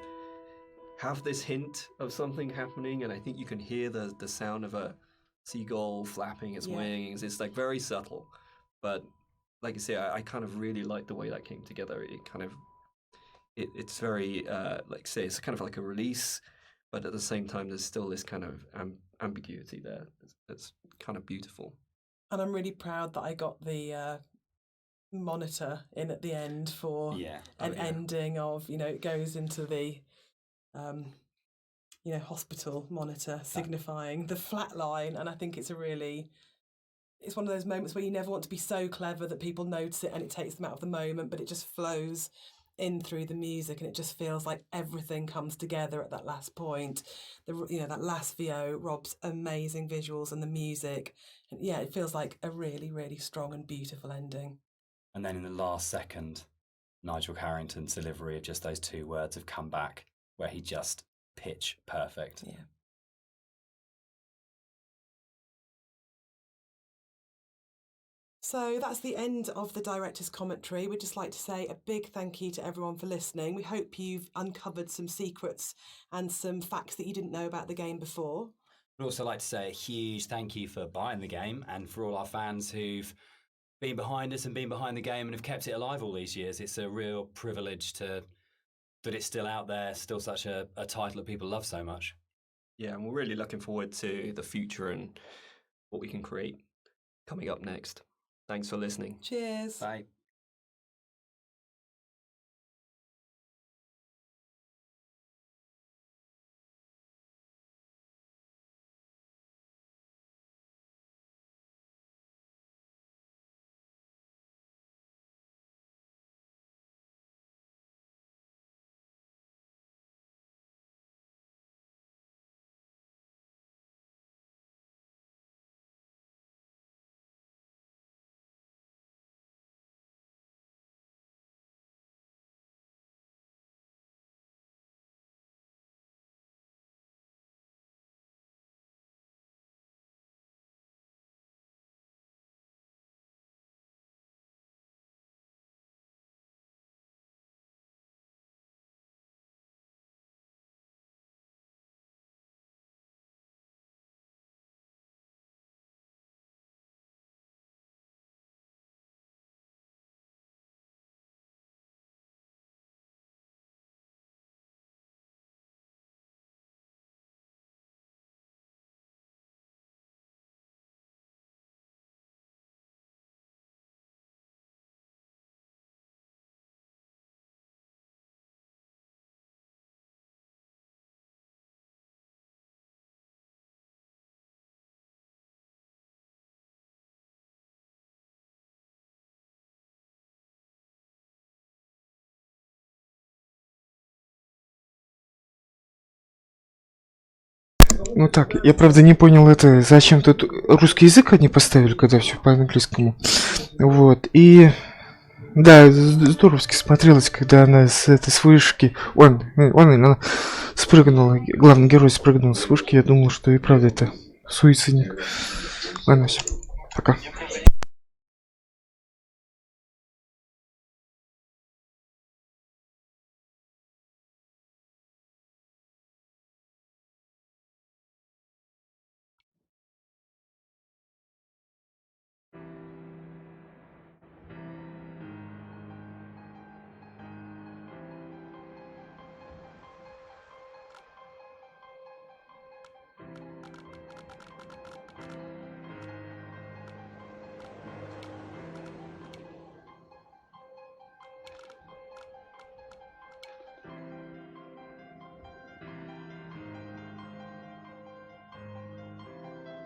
have this hint of something happening, and I think you can hear the sound of a seagull flapping its wings. It's like very subtle, but like you say, I kind of really like the way that came together. It kind of it's very like say it's kind of like a release, but at the same time there's still this kind of ambiguity there. It's kind of beautiful. And I'm really proud that I got the monitor in at the end for an ending of, it goes into the hospital monitor, signifying the flat line. And I think it's one of those moments where you never want to be so clever that people notice it and it takes them out of the moment, but it just flows in through the music, and it just feels like everything comes together at that last point. That last VO, Rob's amazing visuals and the music, and it feels like a really, really strong and beautiful ending. And then in the last second, Nigel Carrington's delivery of just those two words have come back, where he just pitch perfect. Yeah. So that's the end of the director's commentary. We'd just like to say a big thank you to everyone for listening. We hope you've uncovered some secrets and some facts that you didn't know about the game before. We'd also like to say a huge thank you for buying the game, and for all our fans who've been behind us and been behind the game and have kept it alive all these years. It's a real privilege that it's still out there, still such a title that people love so much. Yeah, and we're really looking forward to the future and what we can create coming up next. Thanks for listening. Cheers. Bye. Ну так, я правда не понял это, зачем тут русский язык они поставили, когда все по-английскому. Вот, и... Да, здоровски смотрелось, когда она с вышки... Она спрыгнула, главный герой спрыгнул с вышки, я думал, что и правда это суицидник. Ладно, все, пока.